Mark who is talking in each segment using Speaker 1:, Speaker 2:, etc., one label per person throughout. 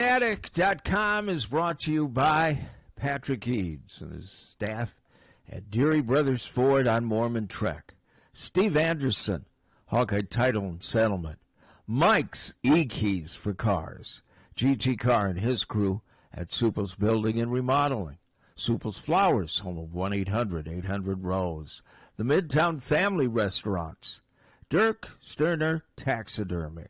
Speaker 1: Fanatic.com is brought to you by Patrick Eads and his staff at Deary Brothers Ford on Mormon Trek. Steve Anderson, Hawkeye Title and Settlement. Mike's E-Keys for Cars. GT Carr and his crew at Supple's Building and Remodeling. Supple's Flowers, home of 1-800-800-ROSE. The Midtown Family Restaurants. Dirk Sterner Taxidermy.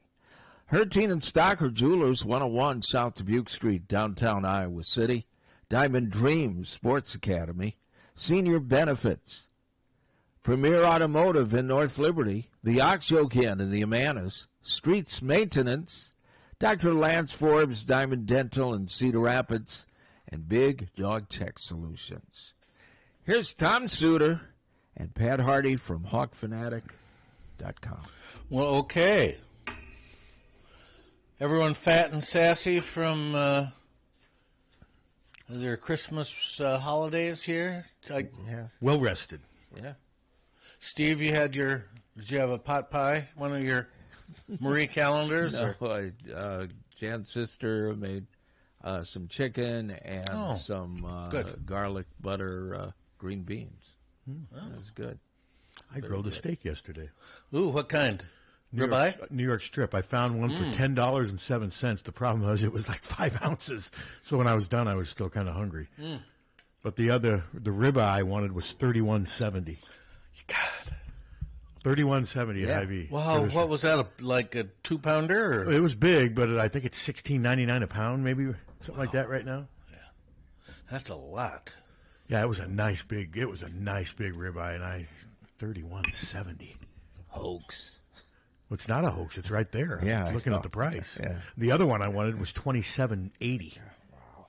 Speaker 1: Harty and Stocker Jewelers, 101 South Dubuque Street, downtown Iowa City. Diamond Dreams Sports Academy. Senior Benefits. Premier Automotive in North Liberty. The Ox Yoke Inn in the Amanas. Streets Maintenance. Dr. Lance Forbes, Diamond Dental in Cedar Rapids. And Big Dog Tech Solutions. Here's Tom Suter and Pat Harty from HawkFanatic.com.
Speaker 2: Well, okay. Everyone fat and sassy from their Christmas holidays here?
Speaker 1: Yeah.
Speaker 3: Well rested.
Speaker 1: Yeah.
Speaker 2: Steve, did you have a pot pie? One of your Marie calendars?
Speaker 1: No, Jan's sister made some chicken and some garlic butter green beans. That was good.
Speaker 3: I grilled a steak yesterday.
Speaker 2: Ooh, what kind? Ribeye?
Speaker 3: New York strip. I found one for $10.07. The problem was it was like 5 ounces. So when I was done, I was still kind of hungry. But the ribeye I wanted was $31.70.
Speaker 2: God.
Speaker 3: $31.70 at Hy-Vee.
Speaker 2: Wow, what was that? Like a 2-pounder? Or?
Speaker 3: It was big, but I think it's $16.99 a pound, maybe something like that right now.
Speaker 2: Yeah, that's a lot.
Speaker 3: Yeah, it was a nice big ribeye, and $31.70.
Speaker 1: Hoax.
Speaker 3: Well, it's not a hoax. It's right there.
Speaker 1: Yeah,
Speaker 3: I was looking at the price.
Speaker 1: Yeah.
Speaker 3: The other one I wanted was $27.80. A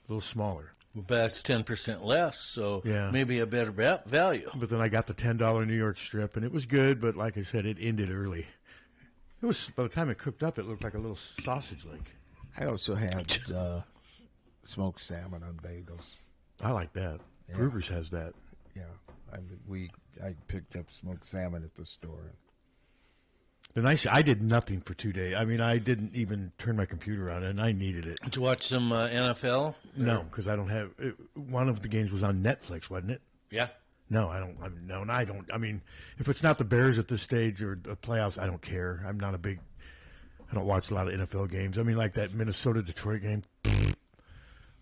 Speaker 3: little smaller.
Speaker 2: But that's 10% less, so maybe a better value.
Speaker 3: But then I got the $10 New York strip, and it was good, but like I said, it ended early. It was, by the time it cooked up, it looked like a little sausage link.
Speaker 1: I also had smoked salmon on bagels.
Speaker 3: I like that.
Speaker 1: Yeah.
Speaker 3: Kruger's has that.
Speaker 1: Yeah, I picked up smoked salmon at the store.
Speaker 3: I did nothing for 2 days. I mean, I didn't even turn my computer on, and I needed it.
Speaker 2: Did you watch some NFL?
Speaker 3: No, because I don't have it. One of the games was on Netflix, wasn't it?
Speaker 2: Yeah.
Speaker 3: No, I don't. I don't. I mean, if it's not the Bears at this stage or the playoffs, I don't care. I don't watch a lot of NFL games. I mean, like that Minnesota-Detroit game.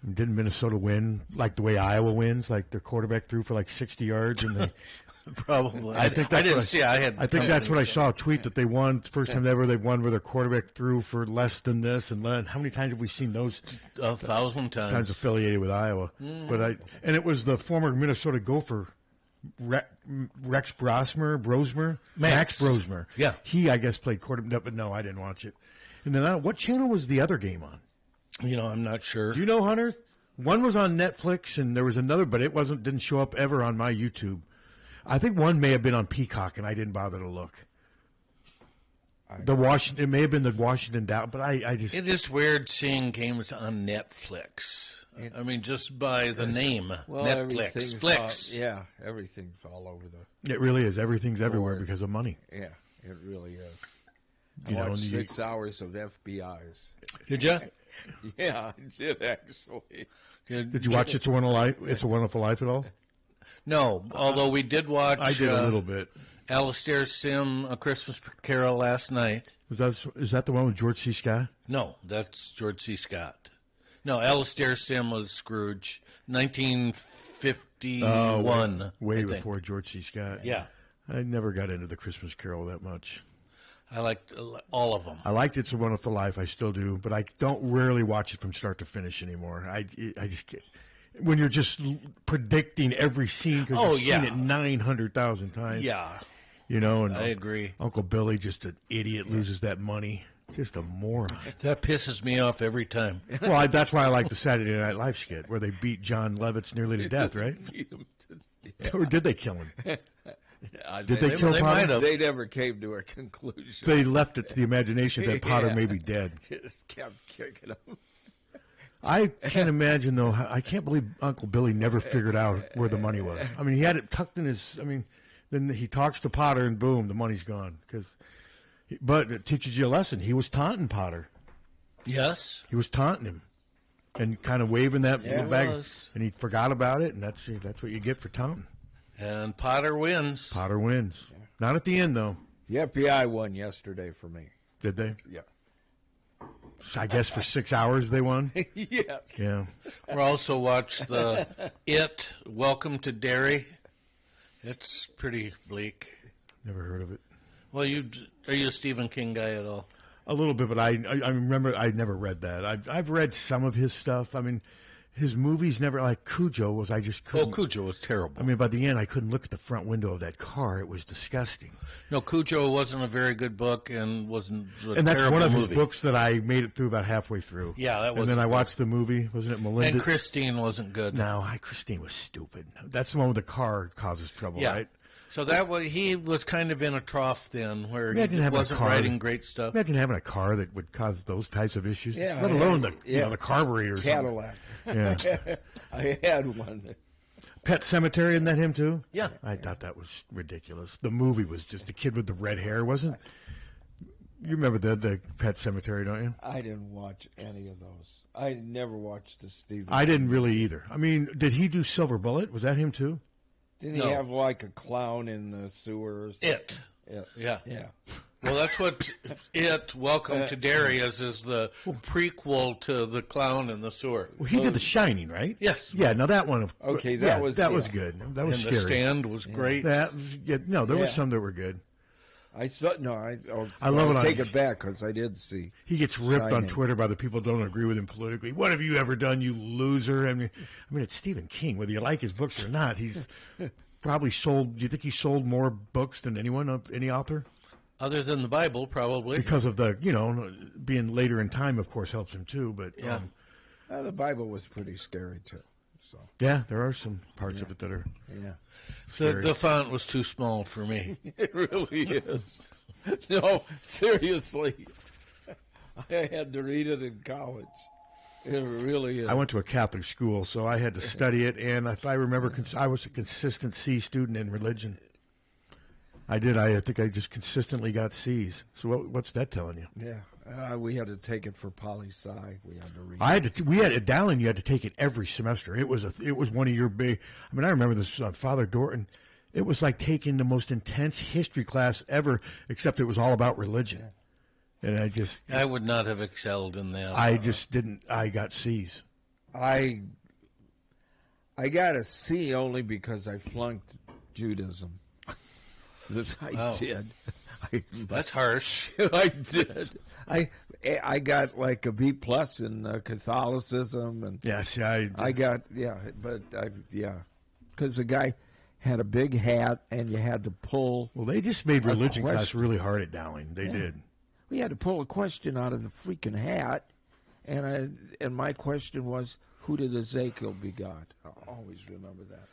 Speaker 3: Didn't Minnesota win like the way Iowa wins? Like their quarterback threw for like 60 yards, and they
Speaker 2: probably.
Speaker 3: I think that's what I saw a tweet that they won first time ever. They won where their quarterback threw for less than this, and how many times have we seen those?
Speaker 2: 1,000 times.
Speaker 3: Affiliated with Iowa, but it was the former Minnesota Gopher. Max Brosmer.
Speaker 2: Yeah.
Speaker 3: He, I guess, played quarterback, but no, I didn't watch it. And then what channel was the other game on?
Speaker 2: I'm not sure.
Speaker 3: Do you know, Hunter? One was on Netflix, and there was another, but it didn't show up ever on my YouTube. I think one may have been on Peacock, and I didn't bother to look. It may have been the Washington Down, but I just...
Speaker 2: It is weird seeing games on Netflix. I mean, just by the name, Netflix. Flicks.
Speaker 1: Everything's all over the...
Speaker 3: It really is. Everything's everywhere because of money.
Speaker 1: Yeah, it really is. I watched 6 hours of FBI's.
Speaker 2: Did you?
Speaker 1: Yeah, I did actually.
Speaker 3: Did you watch It's a Wonderful Life at all?
Speaker 2: No, although we did watch.
Speaker 3: I did a little bit.
Speaker 2: Alistair Sim, A Christmas Carol last night.
Speaker 3: Is that the one with George C. Scott?
Speaker 2: No, that's George C. Scott. No, Alistair Sim was Scrooge, 1951.
Speaker 3: Way before George C. Scott.
Speaker 2: Yeah.
Speaker 3: I never got into the Christmas Carol that much.
Speaker 2: I liked all of them.
Speaker 3: I liked It's a Wonderful Life. I still do, but I don't rarely watch it from start to finish anymore. I just get, when you're just predicting every scene because you've seen it 900,000 times.
Speaker 2: Yeah.
Speaker 3: And
Speaker 2: I agree.
Speaker 3: Uncle Billy, just an idiot, loses that money. Just a moron.
Speaker 2: That pisses me off every time.
Speaker 3: Well, that's why I like the Saturday Night Live skit where they beat John Lovitz nearly to death, right? Or did they kill him? Did they kill Potter?
Speaker 1: They never came to a conclusion.
Speaker 3: They left it to the imagination that Potter may be dead.
Speaker 1: Just kept kicking him.
Speaker 3: I can't imagine, though. I can't believe Uncle Billy never figured out where the money was. I mean, he had it tucked in his. I mean, then he talks to Potter, and boom, the money's gone. But it teaches you a lesson. He was taunting Potter.
Speaker 2: Yes.
Speaker 3: He was taunting him. and kind of waving that
Speaker 2: Yeah,
Speaker 3: little bag,
Speaker 2: was.
Speaker 3: and he forgot about it, and that's what you get for Taunton.
Speaker 2: And Potter wins.
Speaker 3: Potter wins. Yeah. Not at the end, though.
Speaker 1: The FBI won yesterday for me.
Speaker 3: Did they?
Speaker 1: Yeah.
Speaker 3: I guess for 6 hours they won.
Speaker 1: Yes.
Speaker 3: Yeah.
Speaker 2: We also watched the It, Welcome to Derry. It's pretty bleak.
Speaker 3: Never heard of it.
Speaker 2: Well, are you a Stephen King guy at all?
Speaker 3: A little bit, but I remember I never read that. I've read some of his stuff. I mean, his movies never, like Cujo was, I just couldn't.
Speaker 2: Oh, Cujo was terrible.
Speaker 3: I mean, by the end, I couldn't look at the front window of that car. It was disgusting.
Speaker 2: No, Cujo wasn't a very good book and wasn't a
Speaker 3: And that's
Speaker 2: terrible
Speaker 3: one of
Speaker 2: movie.
Speaker 3: his books that I made it through about halfway through.
Speaker 2: Yeah, that was.
Speaker 3: And then I watched the movie. Wasn't it Melinda?
Speaker 2: And Christine wasn't good.
Speaker 3: No, Christine was stupid. That's the one where the car causes trouble,
Speaker 2: Yeah.
Speaker 3: right?
Speaker 2: So he was kind of in a trough then, where
Speaker 3: Imagine
Speaker 2: he
Speaker 3: having a
Speaker 2: wasn't
Speaker 3: car
Speaker 2: writing great stuff.
Speaker 3: Imagine having a car that would cause those types of issues.
Speaker 1: Yeah,
Speaker 3: Let alone the carburetor. Or
Speaker 1: Cadillac.
Speaker 3: Yeah.
Speaker 1: I had one.
Speaker 3: Pet Cemetery, isn't that him too?
Speaker 2: Yeah.
Speaker 3: I thought that was ridiculous. The movie was just the kid with the red hair, wasn't? You remember the Pet Cemetery, don't you?
Speaker 1: I didn't watch any of those. I never watched the Stephen.
Speaker 3: I didn't really either. I mean, did he do Silver Bullet? Was that him too?
Speaker 1: Didn't he have like a clown in the sewer or something?
Speaker 2: It.
Speaker 1: Yeah.
Speaker 2: Yeah. Well, that's what It, Welcome to Derry is the prequel to The Clown in the Sewer.
Speaker 3: Well, he did The Shining, right?
Speaker 2: Yes.
Speaker 3: Yeah. Now that one.
Speaker 1: Okay,
Speaker 3: that
Speaker 1: was
Speaker 3: good. That was
Speaker 2: And
Speaker 3: scary.
Speaker 2: The Stand was great.
Speaker 3: There was some that were good.
Speaker 1: I love it. Take it back because I did see.
Speaker 3: He gets ripped on
Speaker 1: Shining.
Speaker 3: Twitter by the people who don't agree with him politically. What have you ever done, you loser? I mean, it's Stephen King. Whether you like his books or not, he's probably sold. Do you think he sold more books than any author?
Speaker 2: Other than the Bible, probably.
Speaker 3: Because of the, being later in time, of course, helps him too. But
Speaker 2: Yeah.
Speaker 1: The Bible was pretty scary too. So
Speaker 3: yeah, there are some parts of it that are.
Speaker 1: yeah,
Speaker 2: The font was too small for me.
Speaker 1: it really is. No, seriously, I had to read it in college. It really is.
Speaker 3: I went to a Catholic school, so I had to study it, and if I remember, I was a consistent C student in religion. I did. I think I just consistently got C's. So what's that telling you?
Speaker 1: Yeah, we had to take it for poli-sci. We had to read.
Speaker 3: We had at Dowling. You had to take it every semester. It was one of your big. I mean, I remember this Father Dorton. It was like taking the most intense history class ever, except it was all about religion. Yeah. And
Speaker 2: I would not have excelled in that.
Speaker 3: I just didn't. I got C's.
Speaker 1: I got a C only because I flunked Judaism. I did.
Speaker 2: That's harsh.
Speaker 1: I did. I got like a B plus in Catholicism, and I got because the guy had a big hat and you had to pull.
Speaker 3: Well, they just made religion class really hard at Dowling. They did.
Speaker 1: We had to pull a question out of the freaking hat, and my question was, who did Ezekiel begot? I'll always remember that.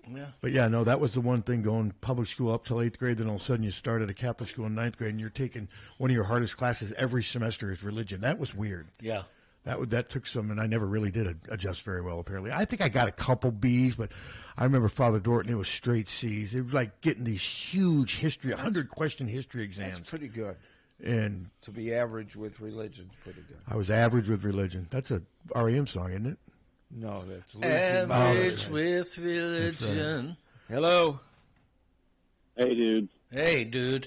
Speaker 2: Yeah.
Speaker 3: But that was the one thing going public school up till 8th grade. Then all of a sudden you start at a Catholic school in 9th grade and you're taking one of your hardest classes every semester is religion. That was weird.
Speaker 2: Yeah.
Speaker 3: That took some, and I never really did adjust very well, apparently. I think I got a couple B's, but I remember Father Dorton, it was straight C's. It was like getting these huge 100-question history exams.
Speaker 1: That's pretty good.
Speaker 3: And
Speaker 1: to be average with religion is pretty good.
Speaker 3: I was average with religion. That's a REM song, isn't it?
Speaker 1: No, that's
Speaker 2: average with religion.
Speaker 1: Right. Hello.
Speaker 4: Hey, dude.
Speaker 2: Hey, dude.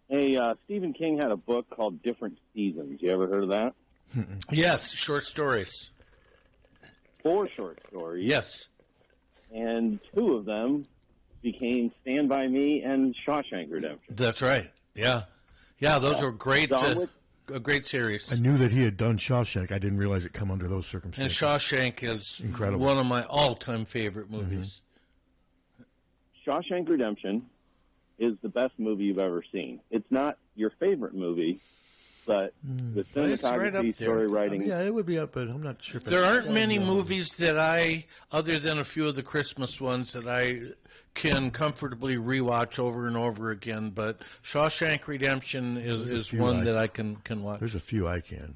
Speaker 4: Hey, Stephen King had a book called Different Seasons. You ever heard of that?
Speaker 2: Yes, short stories.
Speaker 4: 4 short stories.
Speaker 2: Yes.
Speaker 4: And 2 of them became Stand By Me and Shawshank Redemption.
Speaker 2: That's right. Yeah. Yeah, those were great. A great series.
Speaker 3: I knew that he had done Shawshank. I didn't realize it come under those circumstances.
Speaker 2: And Shawshank is
Speaker 3: incredible.
Speaker 2: One of my all-time favorite movies.
Speaker 4: Mm-hmm. Shawshank Redemption is the best movie you've ever seen. It's not your favorite movie, but the cinematography, story writing.
Speaker 3: It would be up, but I'm not sure.
Speaker 2: There aren't many movies that other than a few of the Christmas ones, that I can comfortably rewatch over and over again. But Shawshank Redemption is one that I can watch.
Speaker 3: There's a few I can.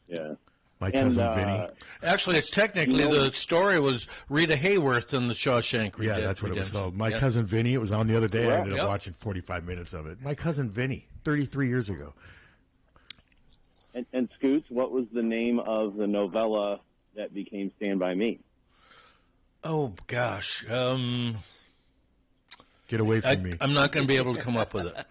Speaker 4: Yeah.
Speaker 3: My cousin Vinny.
Speaker 2: Actually, it's technically the story was Rita Hayworth in the Shawshank Redemption.
Speaker 3: Yeah, that's what it was called. My cousin Vinny. It was on the other day. I ended up watching 45 minutes of it. My cousin Vinny, 33 years ago.
Speaker 4: And Scoots, what was the name of the novella that became Stand By Me?
Speaker 2: Oh, gosh.
Speaker 3: Get away from me.
Speaker 2: I'm not going to be able to come up with it.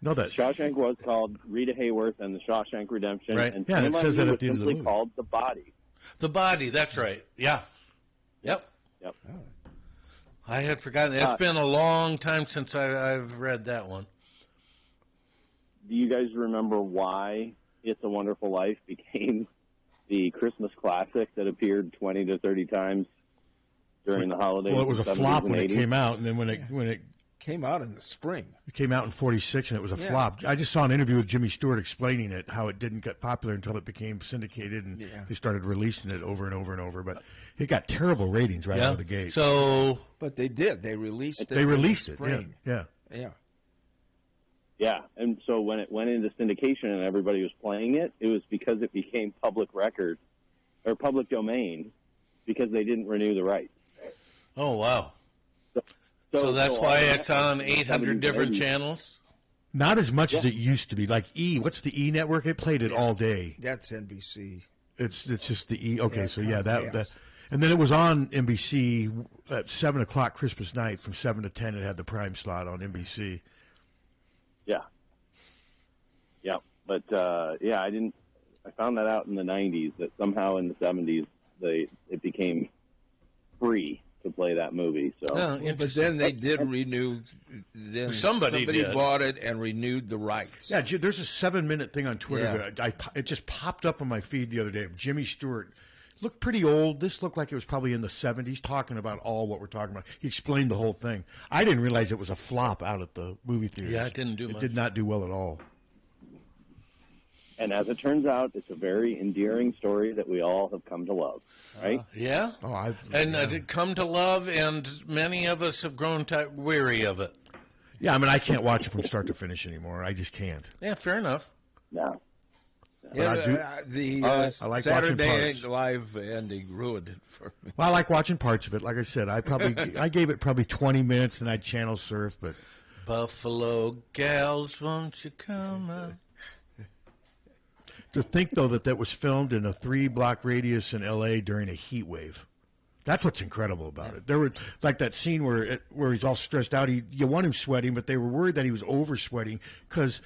Speaker 3: No, that
Speaker 4: Shawshank was called Rita Hayworth and the Shawshank Redemption.
Speaker 2: Right.
Speaker 4: And
Speaker 3: Yeah, and it
Speaker 4: Stand By
Speaker 3: says
Speaker 4: Me
Speaker 3: that at
Speaker 4: was
Speaker 3: the end of the
Speaker 4: simply
Speaker 3: movie.
Speaker 4: called The Body.
Speaker 2: The Body, that's right. Yeah. Yep.
Speaker 4: Yep.
Speaker 2: I had forgotten. It's been a long time since I've read that one.
Speaker 4: Do you guys remember why It's a Wonderful Life became the Christmas classic that appeared 20 to 30 times during the holidays?
Speaker 3: well, it was a
Speaker 4: 70s
Speaker 3: flop
Speaker 4: and
Speaker 3: when it
Speaker 4: 80s?
Speaker 3: came out, and then when it
Speaker 1: Came out in the spring.
Speaker 3: came out in '46, and it was a flop. I just saw an interview with Jimmy Stewart explaining it, how it didn't get popular until it became syndicated, and they started releasing it over and over and over. But it got terrible ratings right out of the gate.
Speaker 2: So,
Speaker 1: But they did. They released it.
Speaker 3: they released
Speaker 1: in
Speaker 3: it.
Speaker 1: the spring.
Speaker 3: Yeah.
Speaker 1: Yeah.
Speaker 4: Yeah, and so when it went into syndication and everybody was playing it, it was because it became public record or public domain because they didn't renew the rights.
Speaker 2: oh, wow. So that's why it's on 800 different channels?
Speaker 3: Not as much as it used to be. Like what's the E network? It played it all day.
Speaker 1: That's NBC.
Speaker 3: It's just the E. Okay,
Speaker 1: Yeah,
Speaker 3: so yeah, that
Speaker 1: Comcast.
Speaker 3: and then it was on NBC at 7:00 Christmas night from 7 to 10. It had the prime slot on NBC.
Speaker 4: Yeah. Yeah, but I found that out in the 90s that somehow in the 70s it became free to play that movie. So
Speaker 2: Oh,
Speaker 1: But then they did renew. Then
Speaker 2: Somebody did.
Speaker 1: bought it and renewed the rights.
Speaker 3: Yeah, there's a 7-minute thing on Twitter. It just popped up on my feed the other day of Jimmy Stewart. Looked pretty old. This looked like it was probably in the 70s, talking about all what we're talking about. He explained the whole thing. I didn't realize it was a flop out at the movie theater.
Speaker 2: Yeah, it didn't do much.
Speaker 3: It did not do well at all.
Speaker 4: and as it turns out, it's a very endearing story that we all have come to love, right?
Speaker 2: Yeah.
Speaker 3: Oh,
Speaker 2: And come to love, and many of us have grown weary of it.
Speaker 3: Yeah, I mean, I can't watch it from start to finish anymore. I just can't.
Speaker 2: Yeah, fair enough.
Speaker 4: No.
Speaker 1: Yeah,
Speaker 3: I do-
Speaker 1: the
Speaker 3: I like watching
Speaker 1: Saturday
Speaker 3: parts.
Speaker 1: Night Live ending ruined it for me.
Speaker 3: Well, I like watching parts of it. Like I said, I gave it probably 20 minutes, and I'd channel surf, but
Speaker 2: Buffalo gals, won't you come out?
Speaker 3: to think, though, that was filmed in a 3-block radius in L.A. during a heat wave. That's what's incredible about it. There were like that scene where he's all stressed out. You want him sweating, but they were worried that he was over sweating because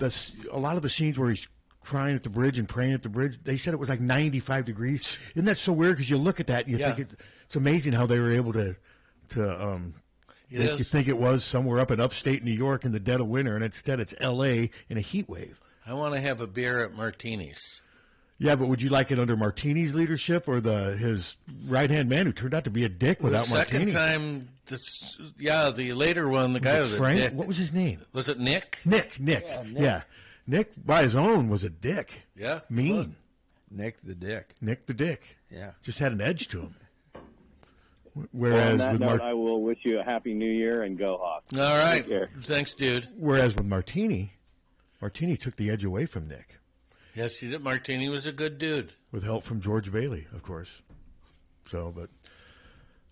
Speaker 3: a lot of the scenes where he's crying at the bridge and praying at the bridge, they said it was like 95 degrees. Isn't that so weird? Because you look at that and you think it's amazing how they were able to make you think it was somewhere up in upstate New York in the dead of winter, and instead it's L.A. in a heat wave.
Speaker 2: I want to have a beer at Martini's.
Speaker 3: Yeah, but would you like it under Martini's leadership or his right-hand man who turned out to be a dick without
Speaker 2: Second
Speaker 3: Martini?
Speaker 2: time, the later one, the guy was a
Speaker 3: Frank?
Speaker 2: dick.
Speaker 3: What was his name?
Speaker 2: Was it Nick?
Speaker 3: Nick. Yeah. Nick, by his own, was a dick.
Speaker 2: Yeah.
Speaker 3: Mean.
Speaker 1: Nick the Dick.
Speaker 3: Nick the Dick.
Speaker 1: Yeah.
Speaker 3: Just had an edge to him.
Speaker 4: Well,
Speaker 3: Whereas
Speaker 4: on that
Speaker 3: with
Speaker 4: note, I will wish you a happy New Year and go Hawks.
Speaker 2: All right.
Speaker 4: Take care.
Speaker 2: Thanks, dude.
Speaker 3: with Martini took the edge away from Nick.
Speaker 2: Yes, he did. Martini was a good dude.
Speaker 3: With help from George Bailey, of course. So, but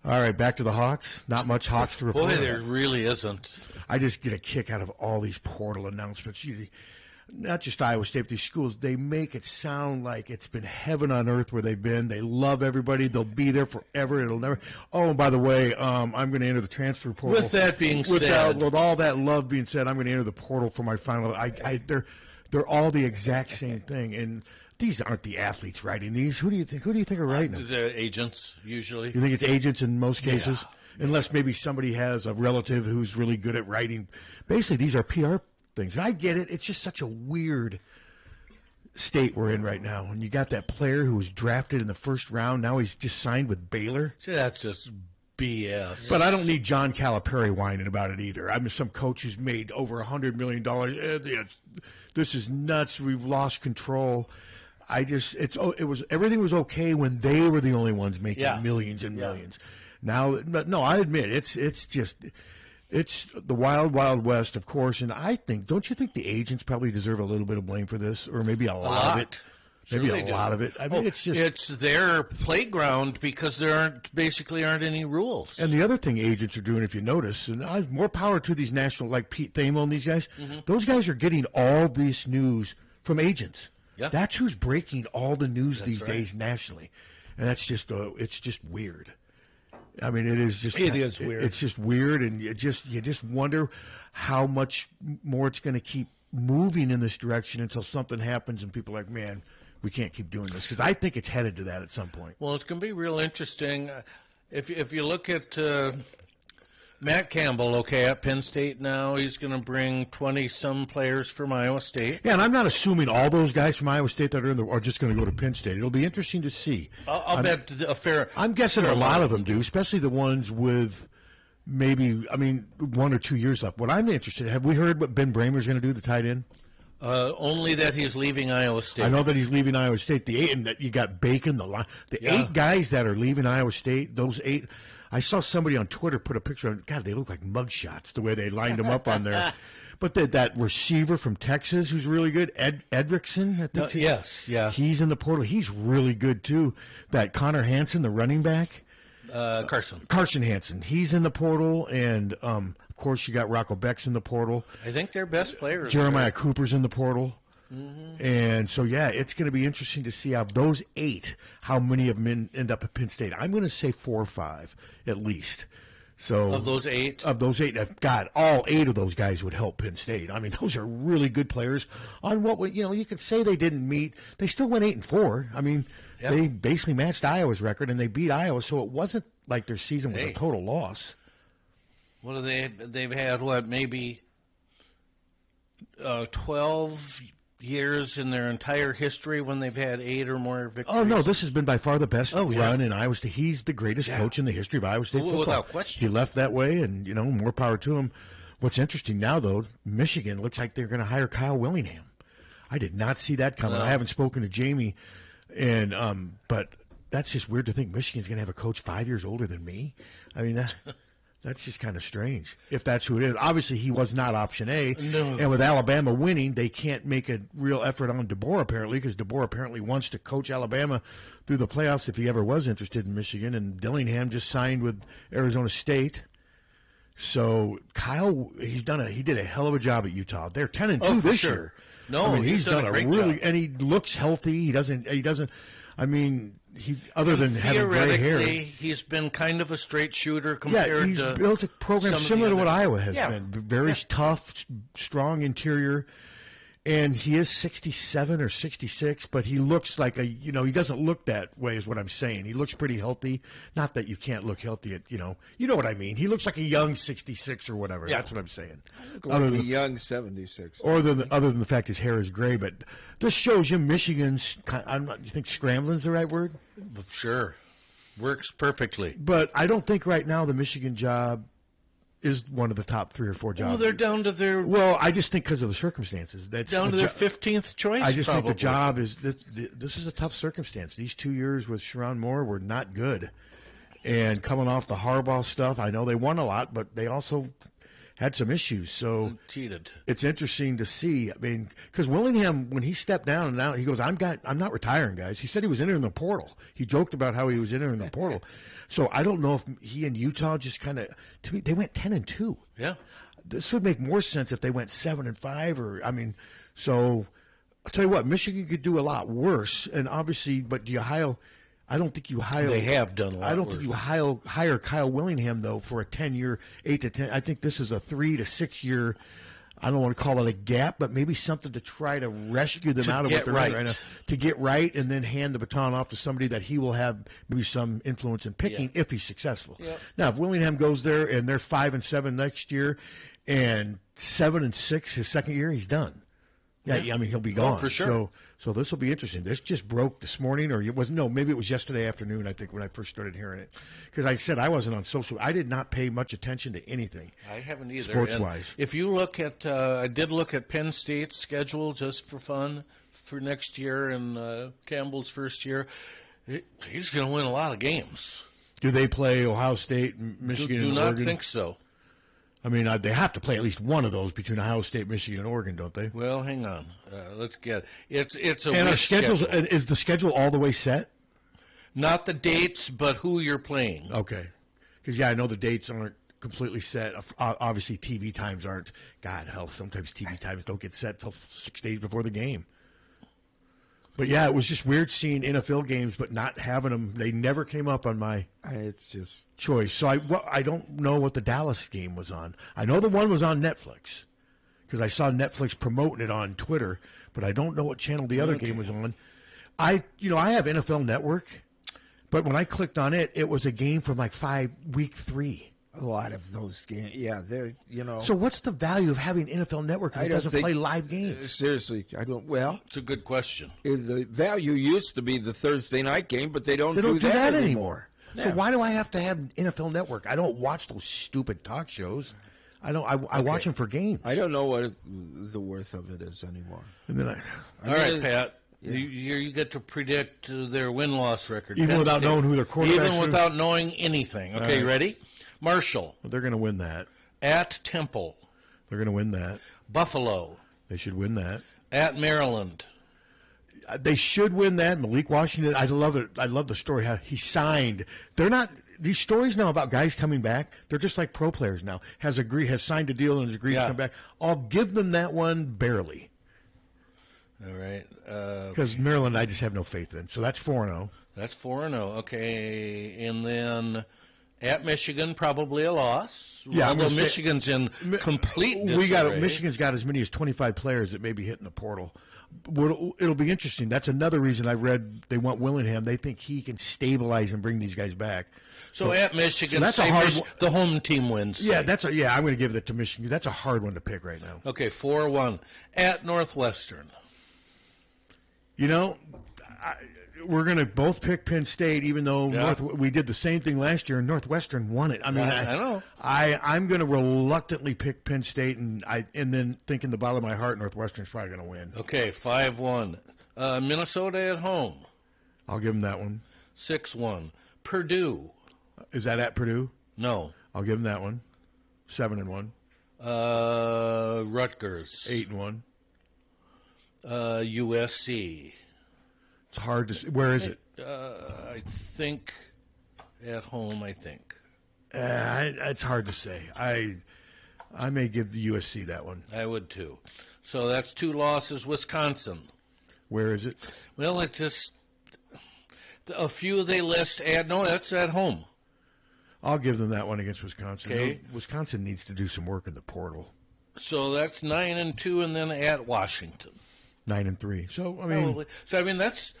Speaker 3: all right, back to the Hawks. Not much Hawks to report.
Speaker 2: Boy, there really isn't.
Speaker 3: I just get a kick out of all these portal announcements. Not just Iowa State, these schools, they make it sound like it's been heaven on earth where they've been. They love everybody. They'll be there forever. It'll never. Oh, and by the way, I'm going to enter the transfer portal.
Speaker 2: With that being said,
Speaker 3: with all that love being said, I'm going to enter the portal for my final. They're all the exact same thing, and these aren't the athletes writing these. Who do you think are writing them?
Speaker 2: the agents, usually.
Speaker 3: You think it's agents in most cases? Unless maybe somebody has a relative who's really good at writing. Basically, these are PR things. And I get it. It's just such a weird state we're in right now. And you got that player who was drafted in the first round. Now he's just signed with Baylor.
Speaker 2: See, that's just BS.
Speaker 3: But I don't need John Calipari whining about it either. I'm some coach who's made over $100 million. This is nuts. We've lost control. Everything was okay when they were the only ones making millions and millions. Now, no, I admit it's the wild, wild west, of course. And don't you think the agents probably deserve a little bit of blame for this, or maybe a lot of it? Maybe a lot of it. I mean,
Speaker 2: it's their playground because there aren't any rules.
Speaker 3: And the other thing agents are doing, if you notice, and more power to these national, like Pete Thamel and these guys, those guys are getting all this news from agents.
Speaker 2: Yeah.
Speaker 3: That's who's breaking all the news these
Speaker 2: right.
Speaker 3: days nationally, and that's just it's just weird. I mean, it is just
Speaker 1: weird.
Speaker 3: It's just weird, and you just wonder how much more it's going to keep moving in this direction until something happens and people are like, man, we can't keep doing this, because I think it's headed to that at some point.
Speaker 2: Well, it's going to be real interesting. If you look at Matt Campbell, okay, at Penn State now, he's going to bring 20-some players from Iowa State.
Speaker 3: Yeah, and I'm not assuming all those guys from Iowa State that are just going to go to Penn State. It'll be interesting to see.
Speaker 2: I'll bet a fair.
Speaker 3: I'm guessing a lot of them do, especially the ones with maybe 1 or 2 years left. What I'm interested in, have we heard what Ben Bramer's going to do, the tight end?
Speaker 2: Only that he's leaving Iowa State.
Speaker 3: I know that he's leaving Iowa State. The 8, and that you got Bacon, the 8 guys that are leaving Iowa State. Those 8. I saw somebody on Twitter put a picture on. God, they look like mugshots the way they lined them up on there. But that receiver from Texas who's really good, Edrickson. I think
Speaker 2: Yes, yeah.
Speaker 3: He's in the portal. He's really good too. That Connor Hansen, the running back. Carson Hansen. He's in the portal, and of course you got Rocco Beck's in the portal.
Speaker 2: I think they're best players.
Speaker 3: Jeremiah Cooper's in the portal.
Speaker 2: Mm-hmm.
Speaker 3: And so, yeah, it's going to be interesting to see how those 8, how many of them end up at Penn State. I'm going to say 4 or 5 at least. So
Speaker 2: of those 8,
Speaker 3: God, all 8 of those guys would help Penn State. I mean, those are really good players. On what you could say they didn't meet, they still went 8-4. I mean, they basically matched Iowa's record and they beat Iowa, so it wasn't like their season was a total loss.
Speaker 2: What are they? They've had maybe 12 years in their entire history when they've had 8 or more victories.
Speaker 3: Oh, no, this has been by far the best run in Iowa State. He's the greatest coach in the history of Iowa State football.
Speaker 2: Without question.
Speaker 3: He left that way, and, more power to him. What's interesting now, though, Michigan looks like they're going to hire Kyle Willingham. I did not see that coming. I haven't spoken to Jamie, and but that's just weird to think Michigan's going to have a coach 5 years older than me. I mean, that's just kind of strange, if that's who it is. Obviously, he was not option A.
Speaker 2: No.
Speaker 3: And with Alabama winning, they can't make a real effort on DeBoer, apparently, because DeBoer apparently wants to coach Alabama through the playoffs if he ever was interested in Michigan. And Dillingham just signed with Arizona State. So Kyle, he did a hell of a job at Utah. They're 10-2 this year.
Speaker 2: No,
Speaker 3: I mean, he's done a
Speaker 2: great
Speaker 3: really
Speaker 2: job.
Speaker 3: and he looks healthy. He doesn't. I mean, other than having gray hair,
Speaker 2: he's been kind of a straight shooter compared
Speaker 3: he's
Speaker 2: to
Speaker 3: built a program similar to what Iowa has been. Very
Speaker 2: Yeah.
Speaker 3: tough, strong interior. And he is 67 or 66, but he looks like he doesn't look that way is what I'm saying. He looks pretty healthy. Not that you can't look healthy at, you know what I mean. He looks like a young 66 or whatever. Yeah. That's what I'm saying.
Speaker 1: Like a young 76.
Speaker 3: Other than the fact his hair is gray. But this shows you Michigan's, you think scrambling's the right word?
Speaker 2: Sure. Works perfectly.
Speaker 3: But I don't think right now the Michigan job is one of the top 3 or 4 jobs.
Speaker 2: Well, they're down to their...
Speaker 3: Well, I just think because of the circumstances. That's
Speaker 2: down to their 15th choice,
Speaker 3: I just
Speaker 2: probably.
Speaker 3: think the job is... This is a tough circumstance. These 2 years with Sharon Moore were not good. And coming off the Harbaugh stuff, I know they won a lot, but they also had some issues. So
Speaker 2: cheated.
Speaker 3: It's interesting to see. I mean, because Willingham, when he stepped down, and now he goes, I'm not retiring, guys. He said he was entering the portal. He joked about how he was entering the portal. So I don't know if he and Utah just kind of, to me, they went 10-2.
Speaker 2: Yeah.
Speaker 3: This would make more sense if they went 7-5 so I'll tell you what, Michigan could do a lot worse. And obviously, but I don't think you hire.
Speaker 2: They have done a lot
Speaker 3: I don't
Speaker 2: worse.
Speaker 3: think you hire Kyle Willingham, though, for a 10-year, 8 to 10. I think this is a 3 to 6 year, I don't want to call it a gap, but maybe something to try to rescue them out of what they're in right now. To get right and then hand the baton off to somebody that he will have maybe some influence in picking if he's successful. Yep. Now, if Willingham goes there and they're 5-7 next year and 7-6 his second year, he's done. Yeah, I mean, he'll be gone.
Speaker 2: For sure.
Speaker 3: So this will be interesting. This just broke this morning, or maybe it was yesterday afternoon, I think, when I first started hearing it. Because like I said, I wasn't on social. I did not pay much attention to anything.
Speaker 2: I haven't either.
Speaker 3: Sports-wise.
Speaker 2: If you look at, I did look at Penn State's schedule just for fun for next year and Campbell's first year. He's going to win a lot of games.
Speaker 3: Do they play Ohio State, Michigan, and Oregon?
Speaker 2: Do not think so.
Speaker 3: I mean, they have to play at least one of those between Ohio State, Michigan, and Oregon, don't they?
Speaker 2: Well, hang on. Let's get it's a
Speaker 3: and our
Speaker 2: schedule.
Speaker 3: Is the schedule all the way set?
Speaker 2: Not the dates, but who you're playing.
Speaker 3: Okay, because I know the dates aren't completely set. Obviously, TV times aren't. God, hell, sometimes TV times don't get set till 6 days before the game. But yeah, it was just weird seeing NFL games, but not having them. They never came up on my
Speaker 1: It's just
Speaker 3: choice. So I don't know what the Dallas game was on. I know the one was on Netflix because I saw Netflix promoting it on Twitter, but I don't know what channel the other game was on. I have NFL Network, but when I clicked on it, it was a game from like week 3.
Speaker 1: a lot of those games. Yeah, they're
Speaker 3: So what's the value of having NFL Network if it doesn't play live games?
Speaker 1: Seriously, I don't. Well,
Speaker 2: It's a good question.
Speaker 1: the value used to be the Thursday night game, but they don't
Speaker 3: do
Speaker 1: that
Speaker 3: anymore. So
Speaker 1: Yeah.
Speaker 3: why do I have to have NFL Network? I don't watch those stupid talk shows. I watch them for games.
Speaker 1: I don't know what the worth of it is anymore.
Speaker 3: And then
Speaker 2: All right, Pat. You get to predict their win-loss record.
Speaker 3: Even
Speaker 2: Penn
Speaker 3: without
Speaker 2: State.
Speaker 3: knowing who their quarterback is?
Speaker 2: Even without knowing anything. Okay,
Speaker 3: right.
Speaker 2: ready? Marshall
Speaker 3: they're going to win that.
Speaker 2: at Temple.
Speaker 3: They're going to win that.
Speaker 2: Buffalo
Speaker 3: They should win that.
Speaker 2: at Maryland.
Speaker 3: They should win that. Malik Washington, I love it. I love the story how he signed. They're not these stories now about guys coming back. They're just like pro players now. Has signed a deal and has agreed to come back. I'll give them that one barely
Speaker 2: All right.
Speaker 3: because Maryland, I just have no faith in. So that's 4-0.
Speaker 2: That's 4-0. Okay, and then at Michigan, probably a loss.
Speaker 3: Yeah, I'm
Speaker 2: although
Speaker 3: gonna say-
Speaker 2: Michigan's in complete disarray.
Speaker 3: Michigan's got as many as 25 players that may be hitting the portal. It'll be interesting. That's another reason I read they want Willingham. They think he can stabilize and bring these guys back.
Speaker 2: So at Michigan,
Speaker 3: that's a
Speaker 2: say
Speaker 3: hard
Speaker 2: the home team wins.
Speaker 3: Yeah, I'm going to give that to Michigan. That's a hard one to pick right now.
Speaker 2: Okay, 4-1 at Northwestern.
Speaker 3: We're going to both pick Penn State, even though
Speaker 2: Yeah.
Speaker 3: we did the same thing last year, and Northwestern won it. I mean,
Speaker 2: I know.
Speaker 3: I'm going to reluctantly pick Penn State, and then think in the bottom of my heart, Northwestern's probably going to win.
Speaker 2: Okay, 5-1. Minnesota at home,
Speaker 3: I'll give them that one.
Speaker 2: 6-1. Purdue,
Speaker 3: Is that at Purdue?
Speaker 2: no.
Speaker 3: I'll give them that one. 7-1.
Speaker 2: Rutgers,
Speaker 3: 8-1.
Speaker 2: USC.
Speaker 3: It's hard to see. Where is it?
Speaker 2: I think at home. I think
Speaker 3: It's hard to say. I may give the USC that one.
Speaker 2: I would too. So that's 2 losses. Wisconsin.
Speaker 3: Where is it?
Speaker 2: Well, it's just a few they list. That's at home.
Speaker 3: I'll give them that one against Wisconsin.
Speaker 2: Okay.
Speaker 3: Wisconsin needs to do some work in the portal.
Speaker 2: So that's 9-2, and then at Washington.
Speaker 3: 9-3. So I mean,
Speaker 2: Probably. So I mean that's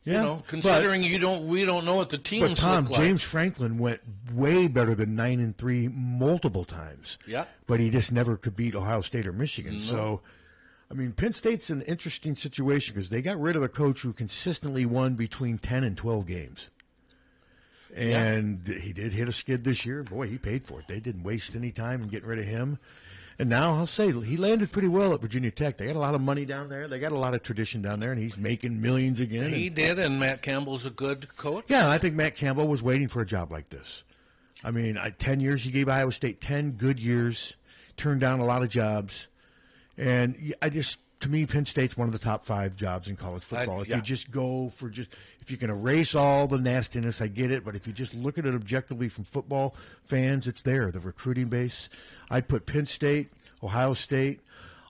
Speaker 3: yeah.
Speaker 2: considering we don't know what the teams
Speaker 3: But Tom,
Speaker 2: look like.
Speaker 3: James Franklin went way better than 9-3 multiple times.
Speaker 2: Yeah.
Speaker 3: But he just never could beat Ohio State or Michigan. So, I mean, Penn State's an interesting situation because they got rid of a coach who consistently won between 10 and 12 games. And he did hit a skid this year. Boy, he paid for it. They didn't waste any time in getting rid of him. And now I'll say he landed pretty well at Virginia Tech. They got a lot of money down there. They got a lot of tradition down there, and he's making millions again.
Speaker 2: He did, and Matt Campbell's a good coach.
Speaker 3: Yeah, I think Matt Campbell was waiting for a job like this. I mean, 10 years, he gave Iowa State 10 good years, turned down a lot of jobs. And to me, Penn State's one of the top 5 jobs in college football. If you just go for if you can erase all the nastiness, I get it. But if you just look at it objectively from football fans, it's there, the recruiting base. I'd put Penn State, Ohio State.